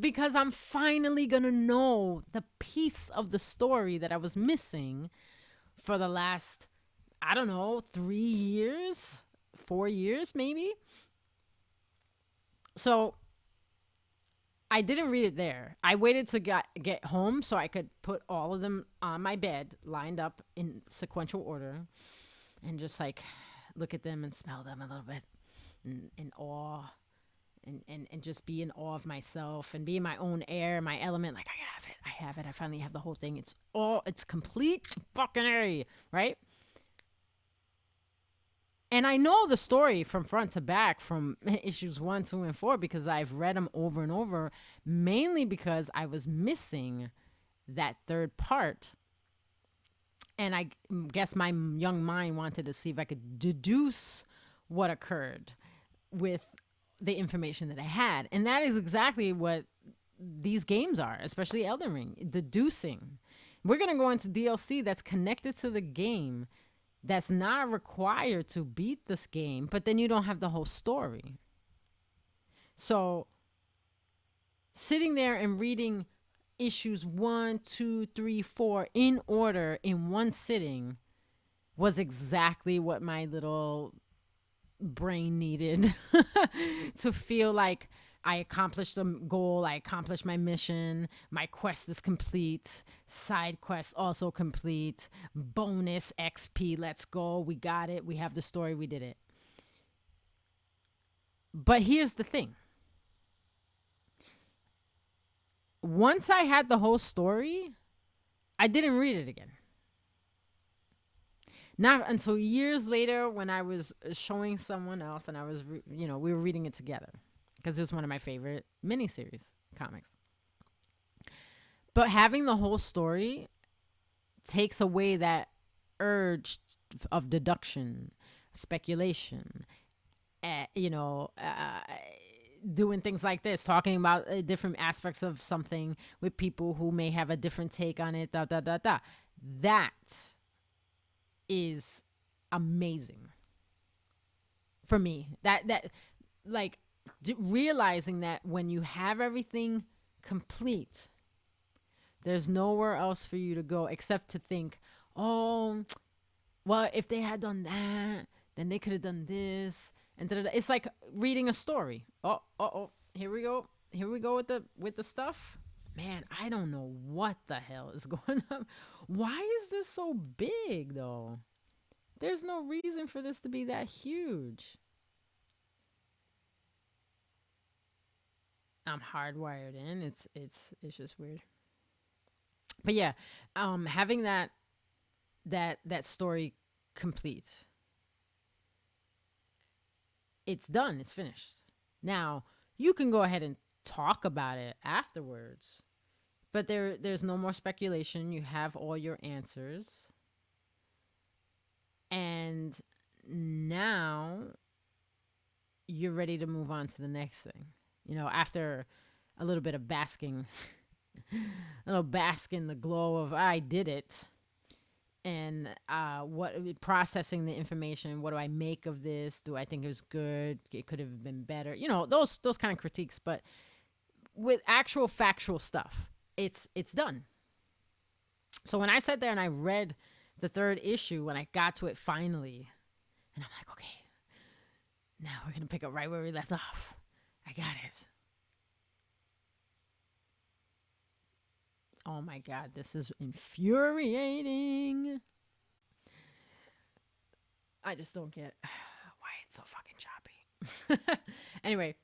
Because I'm finally gonna know the piece of the story that I was missing for the last, I don't know, 3 years, 4 years maybe. So I didn't read it there. I waited to get home so I could put all of them on my bed, lined up in sequential order, and just like look at them and smell them a little bit in awe. And just be in awe of myself and be in my own air, my element. Like, I have it. I finally have the whole thing. It's complete fucking A, right? And I know the story from front to back from issues 1, 2, and 4 because I've read them over and over, mainly because I was missing that third part. And I guess my young mind wanted to see if I could deduce what occurred with the information that I had. And that is exactly what these games are, especially Elden Ring, deducing. We're going to go into DLC that's connected to the game, that's not required to beat this game, but then you don't have the whole story. So sitting there and reading issues 1, 2, 3, 4 in order in one sitting was exactly what my little brain needed to feel like I accomplished the goal, I accomplished my mission, my quest is complete, side quest also complete, bonus XP, let's go, we got it, we have the story, we did it. But here's the thing. Once I had the whole story, I didn't read it again. Not until years later when I was showing someone else and I was, we were reading it together because it was one of my favorite miniseries comics. But having the whole story takes away that urge of deduction, speculation, doing things like this, talking about different aspects of something with people who may have a different take on it, That is amazing for me. That like realizing that when you have everything complete, there's nowhere else for you to go except to think, "Oh, well, if they had done that, then they could have done this." And it's like reading a story. Oh, here we go with the stuff. Man, I don't know what the hell is going on. Why is this so big, though? There's no reason for this to be that huge. I'm hardwired in. It's just weird. But yeah, having that story complete. It's done. It's finished. Now, you can go ahead and talk about it afterwards. But there's no more speculation. You have all your answers. And now you're ready to move on to the next thing. After a little bit of basking A little bask in the glow of I did it. And what processing the information, what do I make of this? Do I think it was good? It could have been better. You know, those kind of critiques, but with actual factual stuff, it's done. So when I sat there and I read the third issue, when I got to it finally, and I'm like, okay, now we're going to pick up right where we left off. I got it. Oh my God, this is infuriating. I just don't get why it's so fucking choppy. Anyway,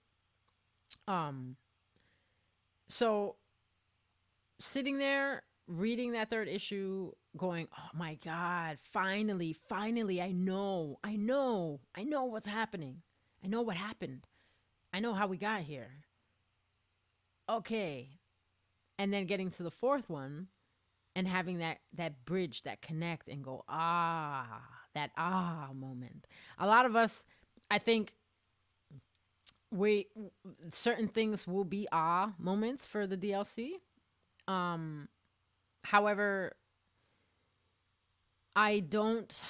so sitting there reading that third issue, going, oh my God, finally, I know what's happening. I know what happened. I know how we got here. Okay. And then getting to the fourth one and having that bridge, that connect and go, that moment. A lot of us, I think certain things will be moments for the DLC. However, I don't,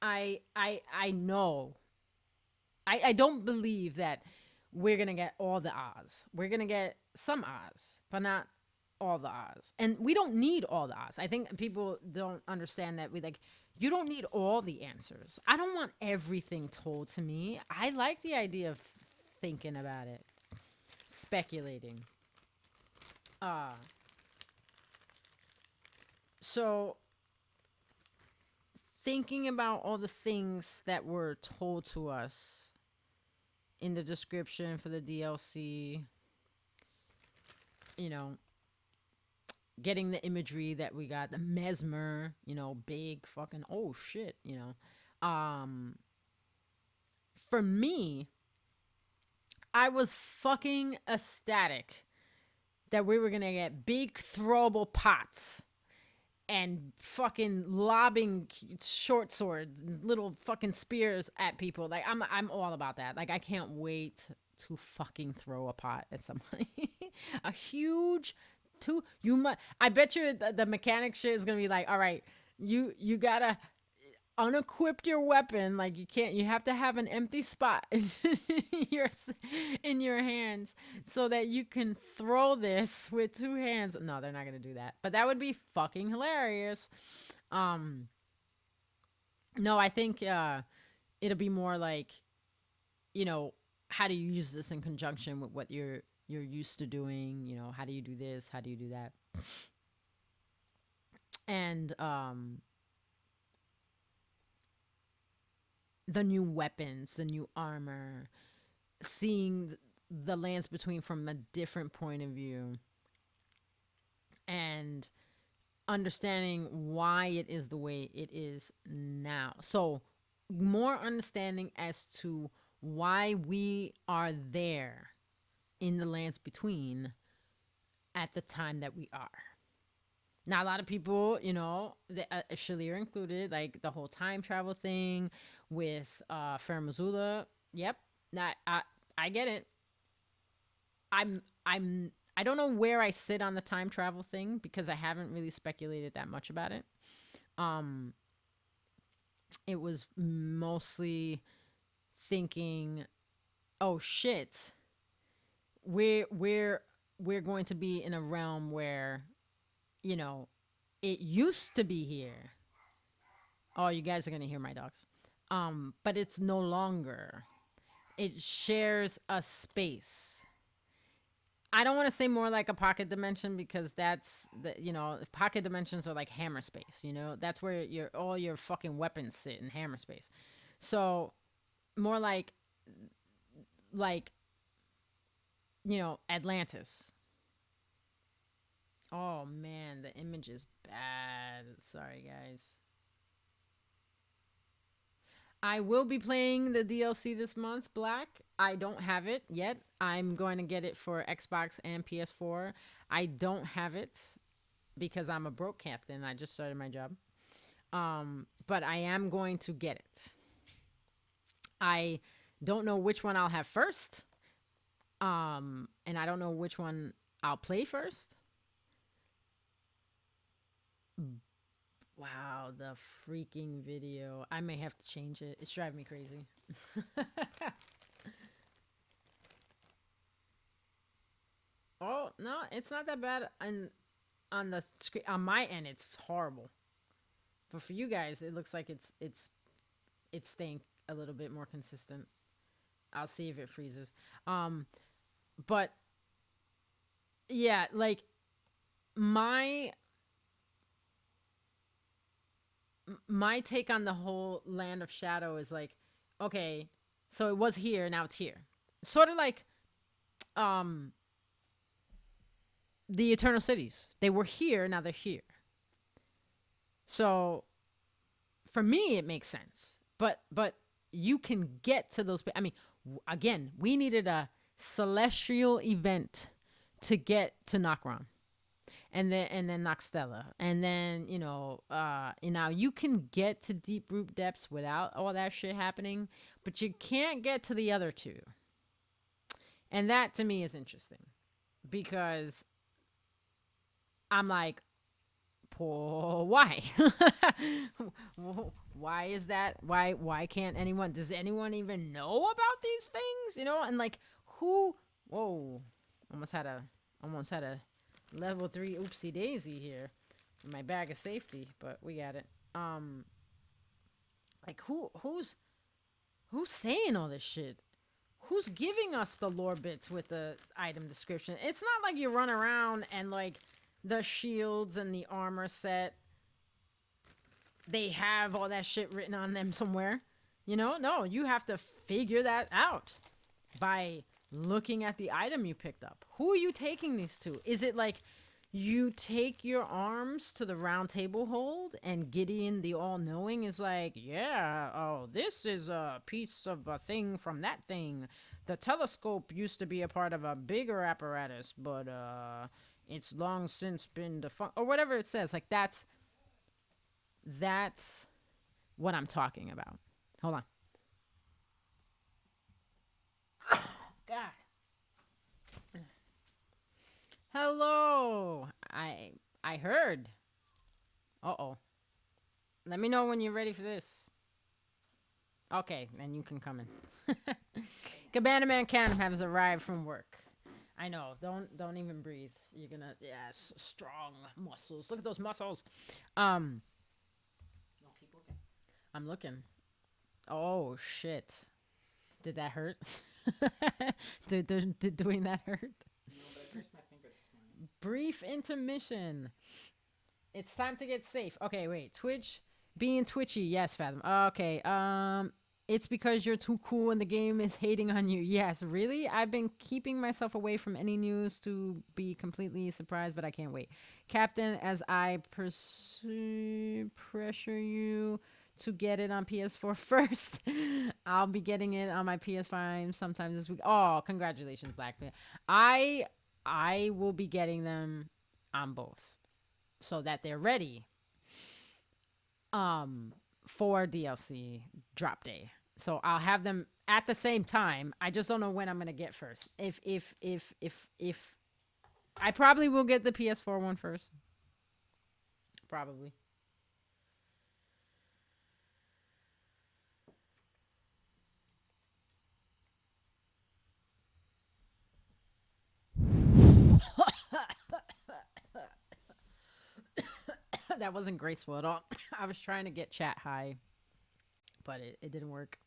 I know, I don't believe that we're going to get all the Oz. We're going to get some Oz, but not all the Oz. And we don't need all the Oz. I think people don't understand that you don't need all the answers. I don't want everything told to me. I like the idea of thinking about it, speculating. So thinking about all the things that were told to us in the description for the DLC, you know, getting the imagery that we got, the mesmer, you know, big fucking, oh shit, you know. For me, I was fucking ecstatic that we were gonna get big throwable pots and fucking lobbing short swords, little fucking spears at people. Like I'm all about that. Like I can't wait to fucking throw a pot at somebody. A huge I bet you the mechanic shit is gonna be like, all right, you gotta unequip your weapon. Like you have to have an empty spot in your hands so that you can throw this with two hands. No, they're not gonna do that, but that would be fucking hilarious. No, I think it'll be more like, you know, how do you use this in conjunction with what you're used to doing? You know, how do you do this, how do you do that? And the new weapons, the new armor, seeing the lands between from a different point of view, and understanding why it is the way it is now. So more understanding as to why we are there in the lands between at the time that we are. Now, a lot of people, you know, Shaliir included, like the whole time travel thing with Fair Missoula. Yep, I get it. I don't know where I sit on the time travel thing because I haven't really speculated that much about it. It was mostly thinking, oh shit, we're going to be in a realm where, you know, it used to be here. Oh, you guys are going to hear my dogs. But it's no longer. It shares a space. I don't want to say more like a pocket dimension because that's the, you know, pocket dimensions are like hammer space, you know? That's where all your fucking weapons sit in hammer space. So more like you know, Atlantis. Oh man, the image is bad. Sorry, guys. I will be playing the DLC this month, Black. I don't have it yet. I'm going to get it for Xbox and PS4. I don't have it because I'm a broke captain. I just started my job. But I am going to get it. I don't know which one I'll have first. And I don't know which one I'll play first. Wow, the freaking video. I may have to change it. It's driving me crazy. Oh, no, it's not that bad. And on the screen, on my end, it's horrible. But for you guys, it looks like it's staying a little bit more consistent. I'll see if it freezes. Um, but yeah, like my my take on the whole Land of Shadow is like, okay, so it was here, now it's here. Sort of like um the Eternal Cities. They were here, now they're here. So for me it makes sense. But you can get to those. I mean, again, we needed a celestial event to get to Nokron, and then Noxtella, and then you can get to Deep Root Depths without all that shit happening, but you can't get to the other two, and that to me is interesting because I'm like, why? Why is that? Why can't anyone? Does anyone even know about these things? And like who? Whoa! Almost had a level 3 oopsie daisy here in my bag of safety, but we got it. Like who's saying all this shit? Who's giving us the lore bits with the item description? It's not like you run around and like the shields and the armor set, they have all that shit written on them somewhere. No, you have to figure that out by looking at the item you picked up. Who are you taking these to? Is it like you take your arms to the round table hold and Gideon the all-knowing is like, yeah, oh, this is a piece of a thing from that thing. The telescope used to be a part of a bigger apparatus, but it's long since been defunct, or whatever it says. Like that's what I'm talking about. Hold on. God. Hello. I heard. Uh-oh. Let me know when you're ready for this. Okay, then you can come in. Cabana Man Cannon has arrived from work. I know. Don't even breathe. You're gonna strong muscles. Look at those muscles. No, keep looking. I'm looking. Oh shit. Did that hurt? did doing that hurt? No, but I pressed my finger this morning. Brief intermission. It's time to get safe. Okay, wait. Twitch being twitchy. Yes, Fathom. Okay. It's because you're too cool and the game is hating on you. Yes, really? I've been keeping myself away from any news to be completely surprised, but I can't wait. Captain, as I pressure you to get it on PS4 first, I'll be getting it on my PS5 sometime this week. Oh, congratulations, Blackbeard. I will be getting them on both so that they're ready for DLC drop day. So I'll have them at the same time. I just don't know when I'm gonna get first. If I probably will get the PS4 one first. Probably. That wasn't graceful at all. I was trying to get chat high, but it didn't work.